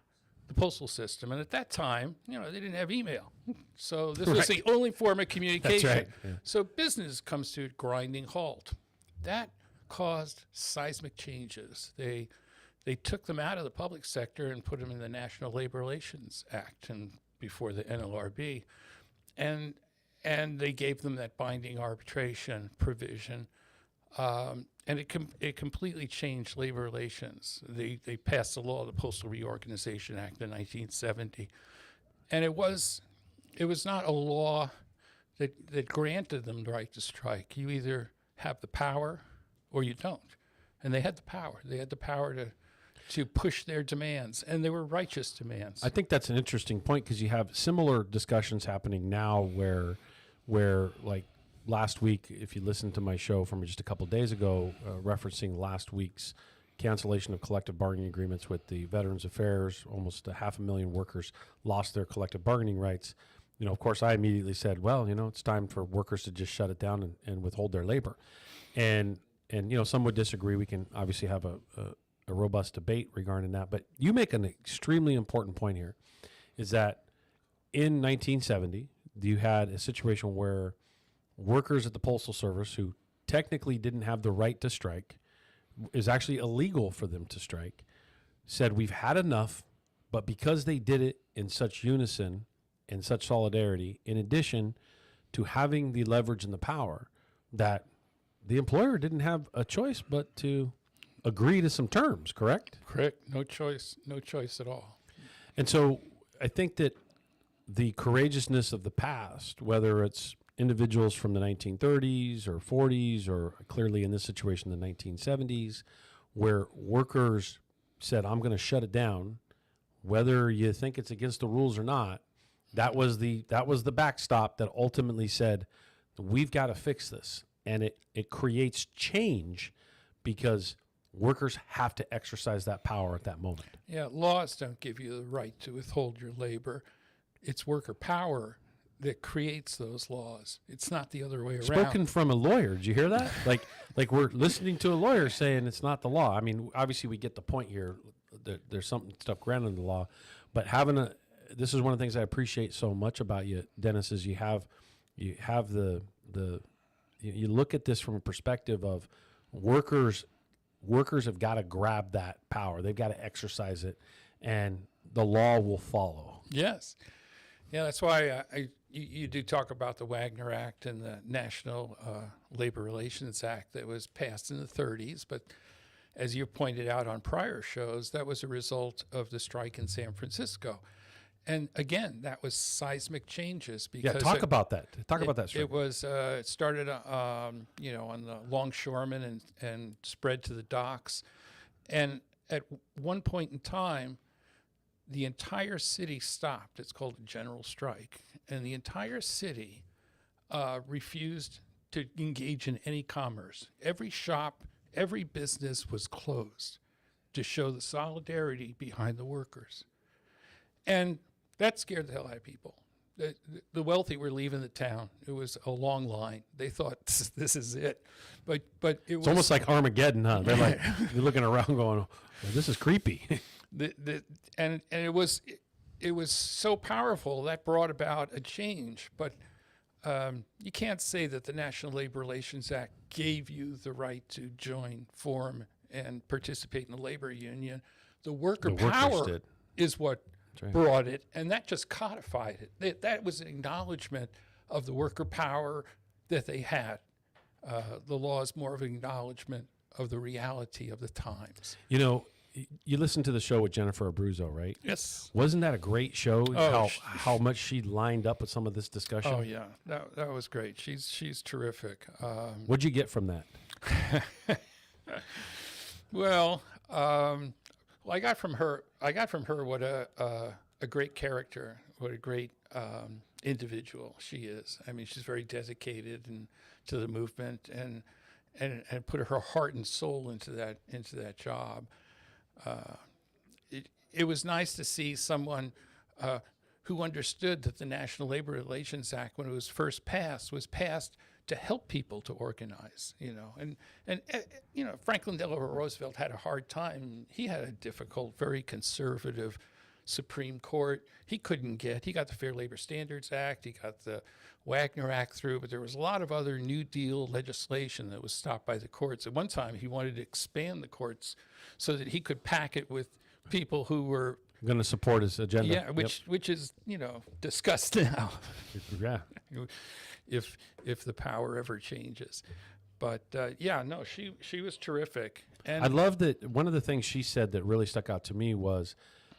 the postal system. And at that time, they didn't have email. So this was the only form of communication. That's right. Yeah. So business comes to a grinding halt. That caused seismic changes. They took them out of the public sector and put them in the National Labor Relations Act and before the NLRB. And they gave them that binding arbitration provision. And it completely changed labor relations. They passed the law, the Postal Reorganization Act in 1970. And it was not a law that granted them the right to strike. You either have the power or you don't. And they had the power. They had the power to push their demands, and they were righteous demands. I think that's an interesting point because you have similar discussions happening now where like last week, if you listened to my show from just a couple of days ago, referencing last week's cancellation of collective bargaining agreements with the Veterans Affairs, almost 500,000 workers lost their collective bargaining rights. Of course, I immediately said, well, it's time for workers to just shut it down and withhold their labor. And some would disagree. We can obviously have a robust debate regarding that. But you make an extremely important point here, is that in 1970, you had a situation where workers at the Postal Service who technically didn't have the right to strike, is actually illegal for them to strike, said we've had enough, but because they did it in such unison and such solidarity, in addition to having the leverage and the power, that the employer didn't have a choice but to agree to some terms, correct? Correct. No choice at all. And so I think that the courageousness of the past, whether it's individuals from the 1930s or 40s, or clearly in this situation, the 1970s, where workers said, I'm going to shut it down, whether you think it's against the rules or not, that was the backstop that ultimately said, we've got to fix this. And it creates change because workers have to exercise that power at that moment. Yeah, laws don't give you the right to withhold your labor. It's worker power that creates those laws. It's not the other way around. Spoken from a lawyer. Did you hear that? like we're listening to a lawyer saying it's not the law. I mean, obviously we get the point here. There's stuff grounded in the law, but this is one of the things I appreciate so much about you, Dennis, is you have you look at this from a perspective of workers have got to grab that power. They've got to exercise it, and the law will follow. Yes. Yeah, that's why you do talk about the Wagner Act and the National Labor Relations Act that was passed in the 30s. But as you pointed out on prior shows, that was a result of the strike in San Francisco. And again, that was seismic changes. Because talk about that. Talk about that. Strike. It was it started, on the longshoremen and spread to the docks. And at one point in time, the entire city stopped. It's called a general strike. And the entire city refused to engage in any commerce. Every shop, every business was closed to show the solidarity behind the workers. And that scared the hell out of people. The wealthy were leaving the town. It was a long line. They thought this is it, but it was almost like Armageddon, huh? They're like you're looking around, going, well, "This is creepy." And it was so powerful that brought about a change. But you can't say that the National Labor Relations Act gave you the right to join, form, and participate in a labor union. The worker power is what brought it, and that just codified it. That was an acknowledgement of the worker power that they had. The law is more of an acknowledgement of the reality of the times. You listened to the show with Jennifer Abruzzo, right? Yes. Wasn't that a great show? How much she lined up with some of this discussion? Oh yeah, that was great. She's terrific. What'd you get from that? Well, I got from her what a a great character. What a great individual she is. I mean, she's very dedicated to the movement and put her heart and soul into that job. It was nice to see someone who understood that the National Labor Relations Act, when it was first passed, was passed to help people to organize, and Franklin Delano Roosevelt had a hard time. He had a difficult, very conservative Supreme Court. He got the Fair Labor Standards Act, he got the Wagner Act through, but there was a lot of other New Deal legislation that was stopped by the courts. At one time, he wanted to expand the courts so that he could pack it with people who were going to support his agenda. Yeah, which is discussed now. Yeah. If the power ever changes, but she was terrific. And I love that. One of the things she said that really stuck out to me was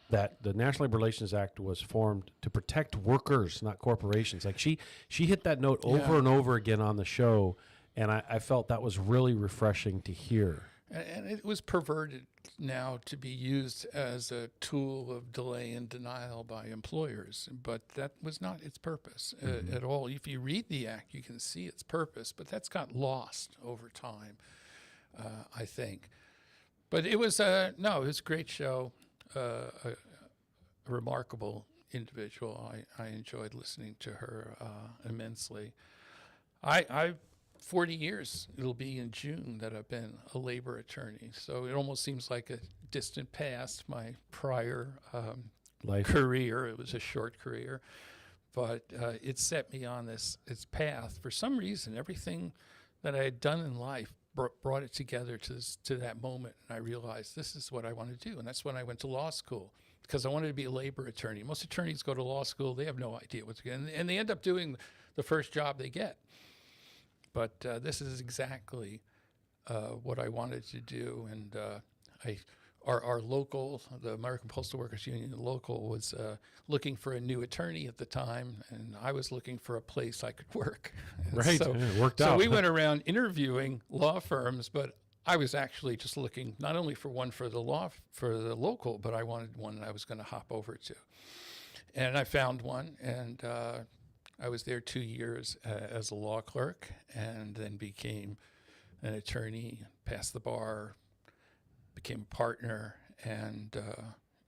that the National Labor Relations Act was formed to protect workers, not corporations. Like she hit that note over and over again on the show, and I felt that was really refreshing to hear. And it was perverted now to be used as a tool of delay and denial by employers, but that was not its purpose at all. If you read the act, you can see its purpose, but that's got lost over time, I think. But it was it was a great show, a remarkable individual. I enjoyed listening to her immensely. I 40 years, it'll be in June, that I've been a labor attorney. So it almost seems like a distant past, my prior career. It was a short career, but it set me on this path. For some reason, everything that I had done in life brought it together to that moment. And I realized this is what I want to do. And that's when I went to law school, because I wanted to be a labor attorney. Most attorneys go to law school, they have no idea what to get, and they end up doing the first job they get. But this is exactly what I wanted to do, and our local, the American Postal Workers Union local, was looking for a new attorney at the time, and I was looking for a place I could work. Right, so, it worked out. So we went around interviewing law firms, but I was actually just looking not only for one for the local, but I wanted one that I was going to hop over to, and I found one, and I was there 2 years as a law clerk, and then became an attorney, passed the bar, became a partner, and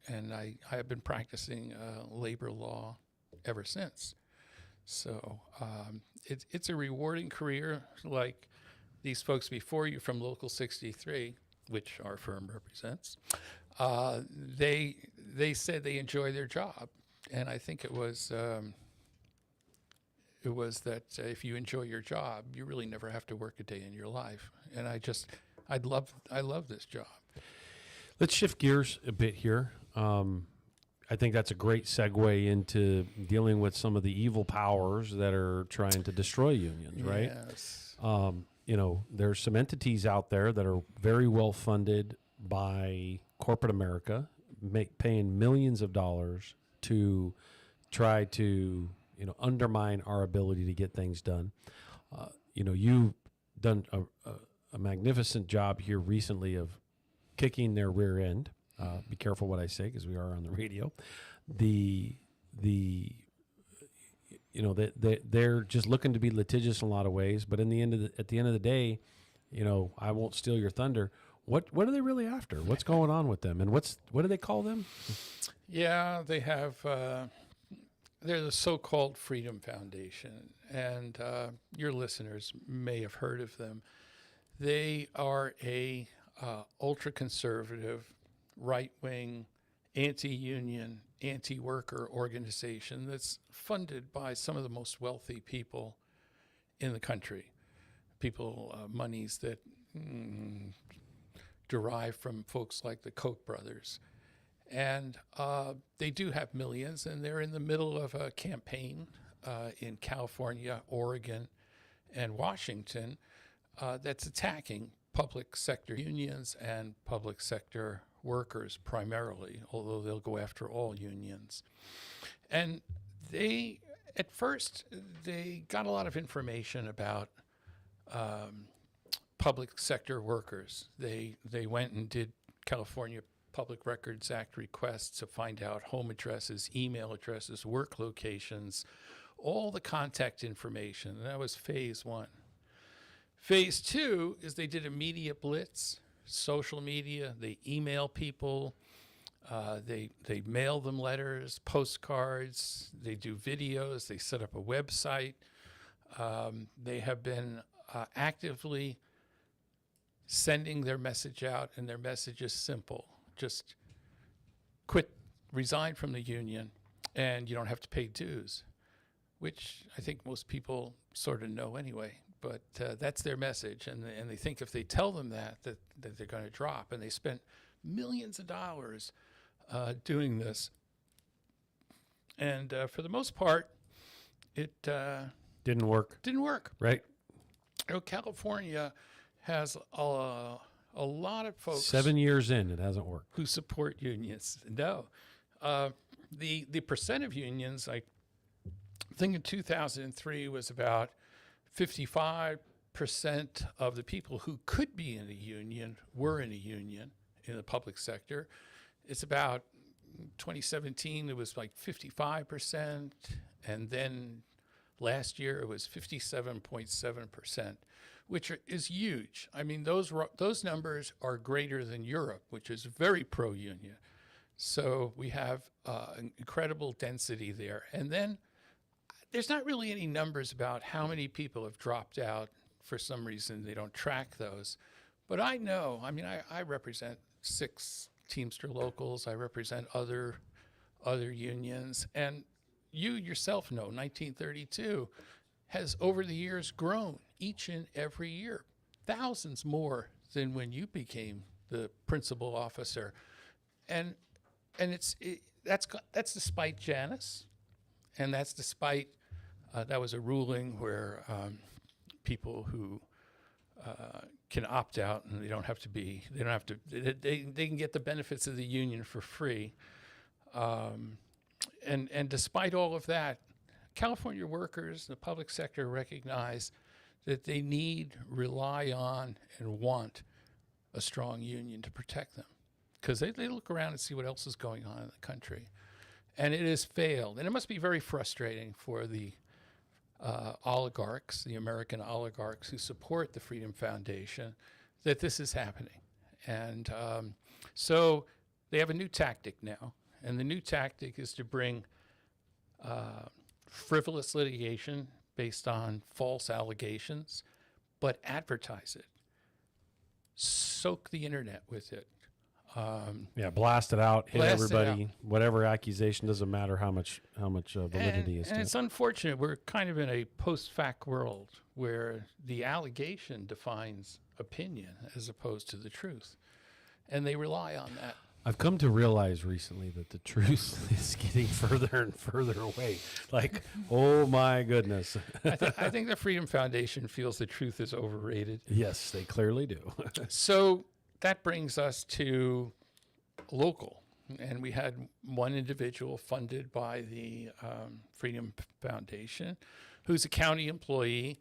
I have been practicing labor law ever since. So it's a rewarding career, like these folks before you from Local 63, which our firm represents. They said they enjoy their job, and I think it was that if you enjoy your job, you really never have to work a day in your life. And I love this job. Let's shift gears a bit here. I think that's a great segue into dealing with some of the evil powers that are trying to destroy unions, right? Yes. There's some entities out there that are very well funded by corporate America, paying millions of dollars to try to undermine our ability to get things done. You've done a magnificent job here recently of kicking their rear end. Be careful what I say, because we are on the radio. They're just looking to be litigious in a lot of ways, but at the end of the day, I won't steal your thunder. What are they really after? What's going on with them, and what do they call them? Yeah, they have. They're the so-called Freedom Foundation, and your listeners may have heard of them. They are a ultra-conservative, right-wing, anti-union, anti-worker organization that's funded by some of the most wealthy people in the country. Monies that derive from folks like the Koch brothers. And they do have millions, and they're in the middle of a campaign in California, Oregon, and Washington that's attacking public sector unions and public sector workers primarily, although they'll go after all unions. And at first, they got a lot of information about public sector workers. They went and did California Public Records Act requests to find out home addresses, email addresses, work locations, all the contact information. That was phase 1. Phase 2 is they did a media blitz, social media. They email people. They mail them letters, postcards. They do videos. They set up a website. They have been actively sending their message out, and their message is simple. Just resign from the union, and you don't have to pay dues, which I think most people sort of know anyway. But that's their message, and they think if they tell them that they're going to drop. And they spent millions of dollars doing this. And for the most part, it didn't work. Didn't work. Right. You know, California has a lot of folks. 7 years in, it hasn't worked. Who support unions. No. The percent of unions, I think in 2003 was about 55% of the people who could be in a union were in a union in the public sector. It's about 2017, it was like 55%. And then last year it was 57.7%, which is huge. I mean, those numbers are greater than Europe, which is very pro-union. So we have an incredible density there. And then there's not really any numbers about how many people have dropped out. For some reason, they don't track those. But I know, I mean, I represent 6 Teamster locals. I represent other unions. And you yourself know 1932 has over the years grown each and every year, thousands more than when you became the principal officer. And that's despite Janus, and that's despite that was a ruling where people who can opt out and they can get the benefits of the union for free. And despite all of that, California workers, the public sector recognize that they rely on, and want a strong union to protect them, because they look around and see what else is going on in the country. And it has failed. And it must be very frustrating for the oligarchs, the American oligarchs who support the Freedom Foundation, that this is happening. And so they have a new tactic now. And the new tactic is to bring frivolous litigation based on false allegations, but advertise it. Soak the internet with it. Blast it out, hit everybody. Whatever accusation, doesn't matter how much validity is to it. And it's unfortunate. We're kind of in a post-fact world where the allegation defines opinion as opposed to the truth. And they rely on that. I've come to realize recently that the truth is getting further and further away. Like, oh my goodness. I think the Freedom Foundation feels the truth is overrated. Yes, they clearly do. So that brings us to local. And we had one individual funded by the Freedom Foundation who's a county employee.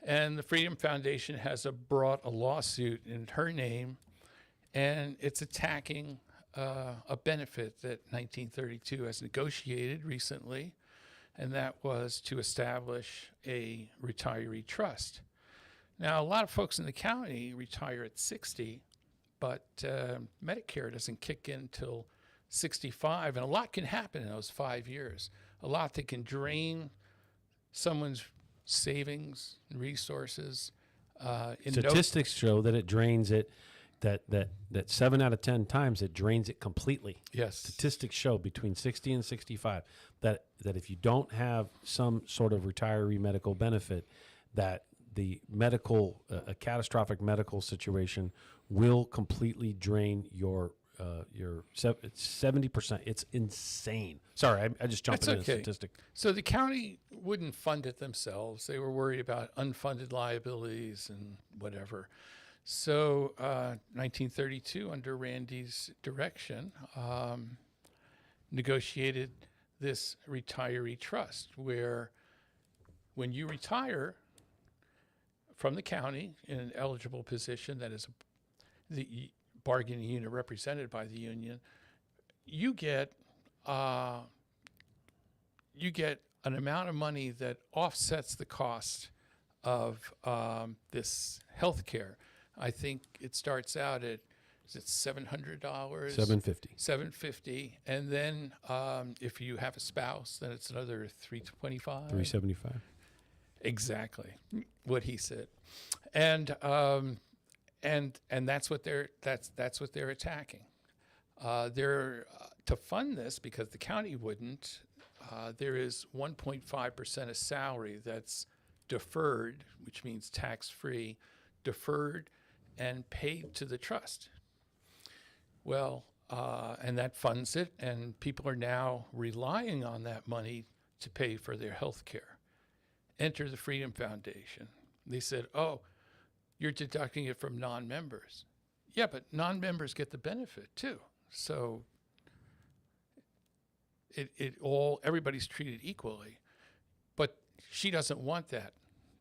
And the Freedom Foundation has brought a lawsuit in her name, and it's attacking a benefit that 1932 has negotiated recently, and that was to establish a retiree trust. Now, a lot of folks in the county retire at 60, but Medicare doesn't kick in till 65, and a lot can happen in those 5 years. A lot that can drain someone's savings and resources. Statistics show that it drains it. That 7 out of 10 times it drains it completely. Yes. Statistics show between 60 and 65 that if you don't have some sort of retiree medical benefit, that the a catastrophic medical situation will completely drain your 70%. It's insane. Sorry, I just jumped into a statistic. So the county wouldn't fund it themselves. They were worried about unfunded liabilities and whatever. So 1932, under Randy's direction, negotiated this retiree trust, where when you retire from the county in an eligible position, that is bargaining unit represented by the union, you get an amount of money that offsets the cost of this health care. I think it starts out at, is it $700? $750. $750, and then if you have a spouse, then it's another $325. $375. Exactly what he said, and that's what they're attacking. They're to fund this because the county wouldn't. There is 1.5% of salary that's deferred, which means tax-free, deferred and paid to the trust. Well, and that funds it, and people are now relying on that money to pay for their health care. Enter the Freedom Foundation. They said, oh, you're deducting it from non-members. Yeah, but non-members get the benefit too. So everybody's treated equally. But she doesn't want that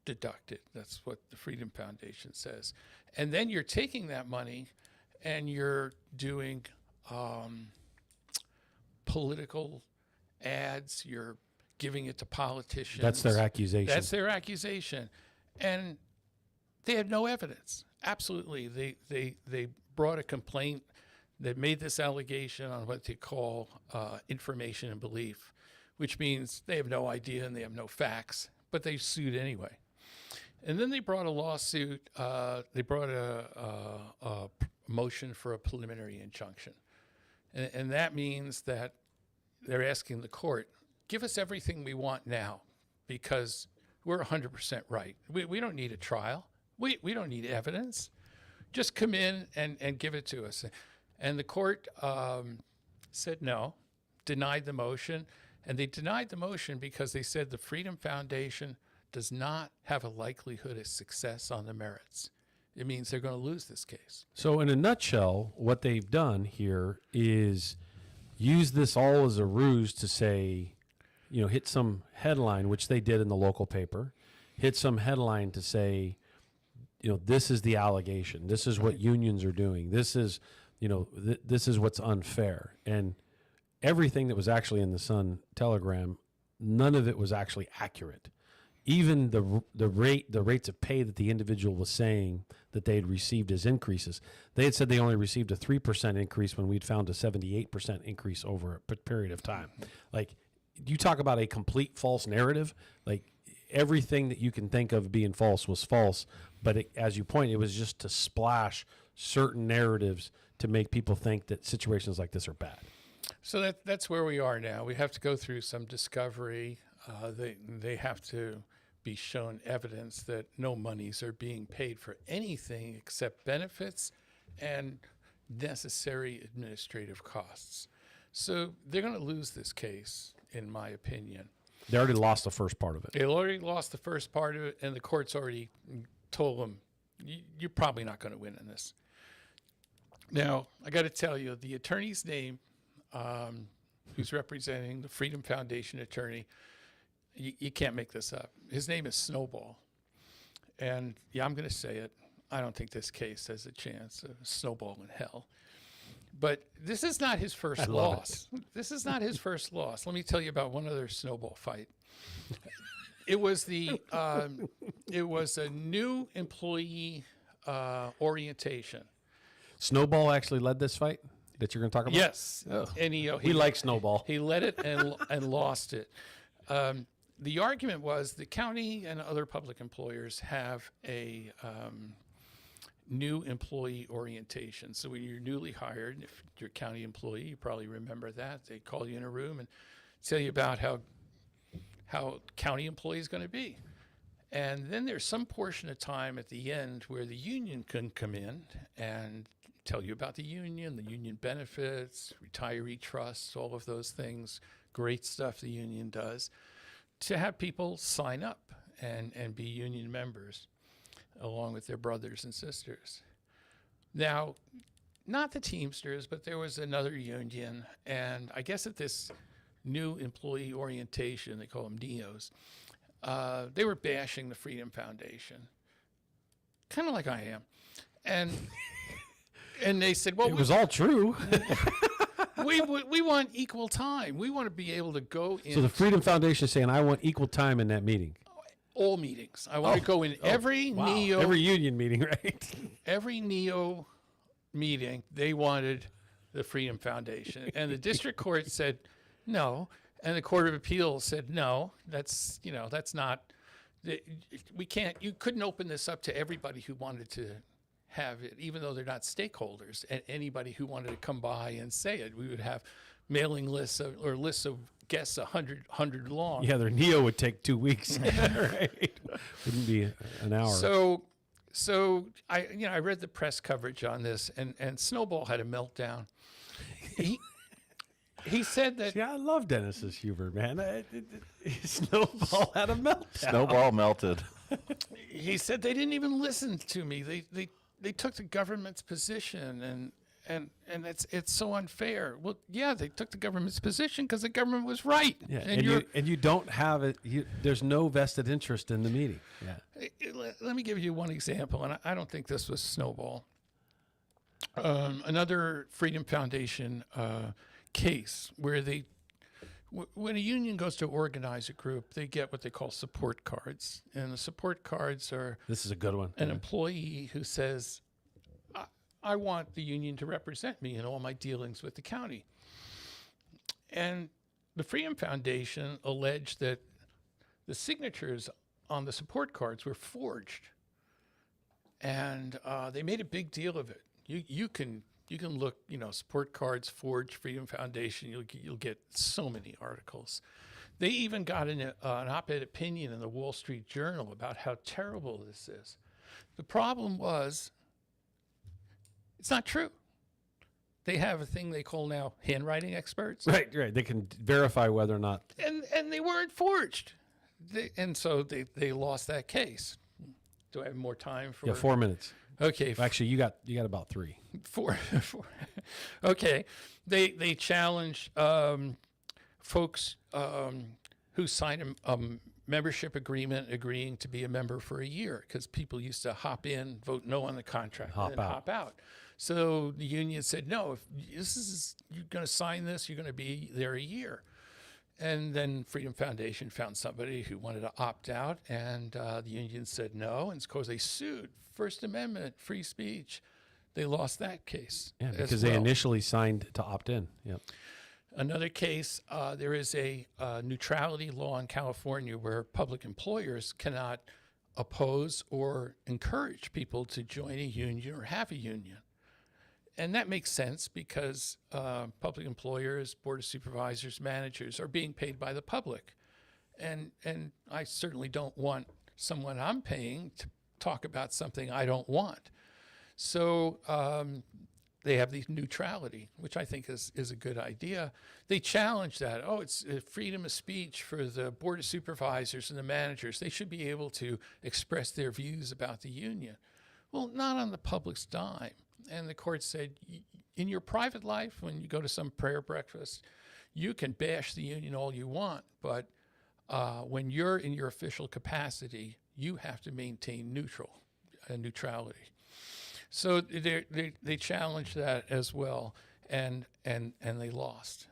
deducted. That's what the Freedom Foundation says. And then you're taking that money and you're doing political ads, you're giving it to politicians. That's their accusation. That's their accusation. And they had no evidence. Absolutely. They brought a complaint that made this allegation on what they call information and belief, which means they have no idea and they have no facts, but they sued anyway. And then they brought a lawsuit. They brought a motion for a preliminary injunction. And that means that they're asking the court, give us everything we want now because we're 100% right. We don't need a trial. We don't need evidence. Just come in and give it to us. And the court said no, denied the motion. And they denied the motion because they said the Freedom Foundation does not have a likelihood of success on the merits. It means they're going to lose this case. So in a nutshell, what they've done here is use this all as a ruse to say, hit some headline, which they did in the local paper, hit some headline to say, this is the allegation. This is what unions are doing. This is, this is what's unfair. And everything that was actually in the Sun Telegram, none of it was actually accurate. Even the rates of pay that the individual was saying that they had received as increases, they had said they only received a 3% increase when we'd found a 78% increase over a period of time. Like, you talk about a complete false narrative. Like, everything that you can think of being false was false. But as you point, it was just to splash certain narratives to make people think that situations like this are bad. So that's where we are now. We have to go through some discovery. They have to be shown evidence that no monies are being paid for anything except benefits and necessary administrative costs. So they're going to lose this case, in my opinion. They already lost the first part of it. They already lost the first part of it, and the court's already told them, you're probably not going to win in this. Now, I got to tell you, the attorney's name, who's representing the Freedom Foundation attorney, you can't make this up. His name is Snowball. And yeah, I'm going to say it. I don't think this case has a chance of snowball in hell. But this is not his first loss. This is not his first loss. Let me tell you about one other snowball fight. It was a new employee orientation. Snowball actually led this fight that you're going to talk about? Yes. Oh. And we like Snowball. He led it and lost it. The argument was the county and other public employers have a new employee orientation. So when you're newly hired, if you're a county employee, you probably remember that. They call you in a room and tell you about how county employee is going to be. And then there's some portion of time at the end where the union can come in and tell you about the union benefits, retiree trusts, all of those things, great stuff the union does, to have people sign up and be union members along with their brothers and sisters. Now, not the Teamsters, but there was another union, and I guess at this new employee orientation, they call them NEOs, they were bashing the Freedom Foundation, kind of like I am. And And they said, well, it was all true. we want equal time. We want to be able to go in. So the Freedom Foundation is saying, I want equal time in that meeting. All meetings. I want to go in every NEO. Every union meeting, right? Every NEO meeting, they wanted the Freedom Foundation. And the district court said no. And the Court of Appeals said no. That's not. We can't. You couldn't open this up to everybody who wanted to have it, even though they're not stakeholders. And anybody who wanted to come by and say it, we would have mailing lists or lists of guests 100 long. Yeah, their NEO would take 2 weeks. Right? Wouldn't be an hour. So I read the press coverage on this, and Snowball had a meltdown. He said that. See, I love Dennis's humor, man. Snowball had a meltdown. Snowball melted. He said they didn't even listen to me. They took the government's position, and it's so unfair. Well, yeah, they took the government's position because the government was right. Yeah, and you don't have it. There's no vested interest in the meeting. Yeah. Let me give you one example, and I don't think this was Snowball. Another Freedom Foundation case where when a union goes to organize a group, they get what they call support cards. And the support cards are... This is a good one. An employee who says, I want the union to represent me in all my dealings with the county. And the Freedom Foundation alleged that the signatures on the support cards were forged. And they made a big deal of it. You can look, support cards, forged, Freedom Foundation. You'll get so many articles. They even got an op-ed opinion in the Wall Street Journal about how terrible this is. The problem was, it's not true. They have a thing they call now handwriting experts. Right. They can verify whether or not. And they weren't forged. So they lost that case. Do I have more time for? Yeah, 4 minutes. Okay. Actually, you got about 3. Four. Okay. They challenge folks who signed a membership agreement agreeing to be a member for a year, because people used to hop in, vote no on the contract, and then hop out. So the union said, no, if you're going to sign this, you're going to be there a year. And then Freedom Foundation found somebody who wanted to opt out, and the union said no. And of course, they sued. First Amendment, free speech. They lost that case. Yeah, because they initially signed to opt in. Yep. Another case, there is a neutrality law in California where public employers cannot oppose or encourage people to join a union or have a union. And that makes sense because public employers, board of supervisors, managers are being paid by the public. And I certainly don't want someone I'm paying to talk about something I don't want. So they have the neutrality, which I think is a good idea. They challenge that. Oh, it's freedom of speech for the board of supervisors and the managers. They should be able to express their views about the union. Well, not on the public's dime. And the court said, in your private life, when you go to some prayer breakfast, you can bash the union all you want, but when you're in your official capacity, you have to maintain neutrality. So they challenged that as well, and they lost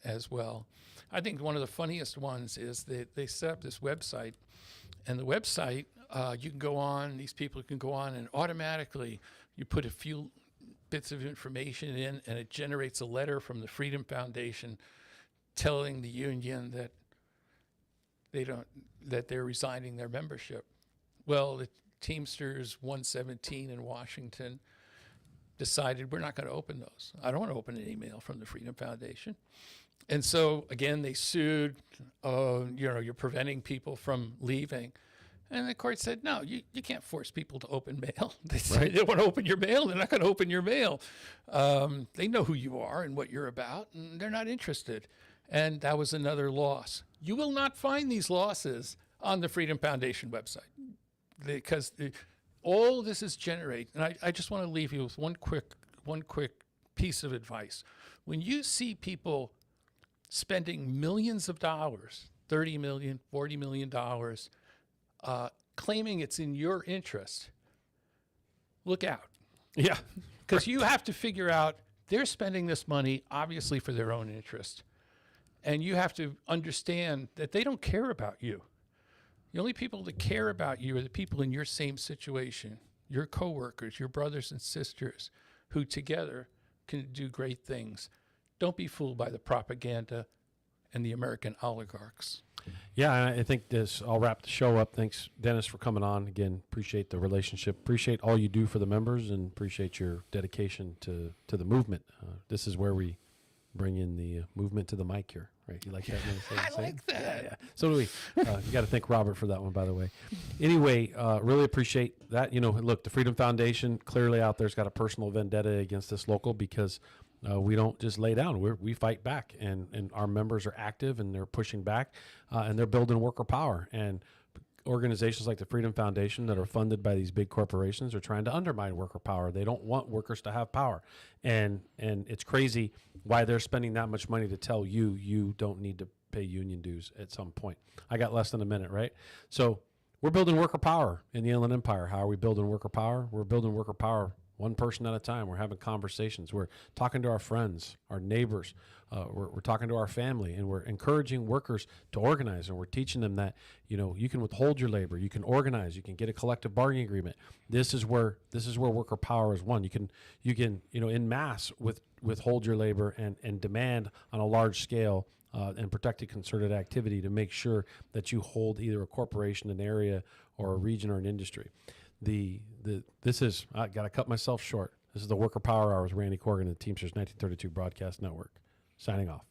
as well. I think one of the funniest ones is that they set up this website, and the website, you can go on, these people can go on, and automatically you put a few bits of information in, and it generates a letter from the Freedom Foundation telling the union that they're resigning their membership. Well, the Teamsters 117 in Washington decided we're not going to open those. I don't want to open an email from the Freedom Foundation. And so, again, they sued, you're preventing people from leaving. And the court said, no, you can't force people to open mail. They said, they want to open your mail. They're not going to open your mail. They know who you are and what you're about, and they're not interested. And that was another loss. You will not find these losses on the Freedom Foundation website, because all this is generated. And I just want to leave you with one quick piece of advice. When you see people spending millions of dollars, $30 million, $40 million, claiming it's in your interest, look out. Yeah. Because you have to figure out they're spending this money obviously for their own interest. And you have to understand that they don't care about you. The only people that care about you are the people in your same situation, your coworkers, your brothers and sisters, who together can do great things. Don't be fooled by the propaganda and the American oligarchs. Yeah, and I think I'll wrap the show up. Thanks, Dennis, for coming on. Again, appreciate the relationship. Appreciate all you do for the members, and appreciate your dedication to the movement. This is where we bring in the movement to the mic here, right? You like that? I like that. Yeah. So do we. You got to thank Robert for that one, by the way. Anyway, really appreciate that. Look, the Freedom Foundation clearly out there's got a personal vendetta against this local because we don't just lay down. We fight back, and our members are active, and they're pushing back, and they're building worker power. And organizations like the Freedom Foundation that are funded by these big corporations are trying to undermine worker power. They don't want workers to have power. And it's crazy why they're spending that much money to tell you don't need to pay union dues at some point. I got less than a minute, right? So we're building worker power in the Inland Empire. How are we building worker power? We're building worker power one person at a time. We're having conversations. We're talking to our friends, our neighbors. We're talking to our family, and we're encouraging workers to organize. And we're teaching them that you can withhold your labor, you can organize, you can get a collective bargaining agreement. This is where worker power is won. You can en masse withhold your labor and demand on a large scale and protected concerted activity to make sure that you hold either a corporation, an area, or a region or an industry. This is, I got to cut myself short. This is the Worker Power Hour with Randy Corrigan and the Teamsters 1932 Broadcast Network. Signing off.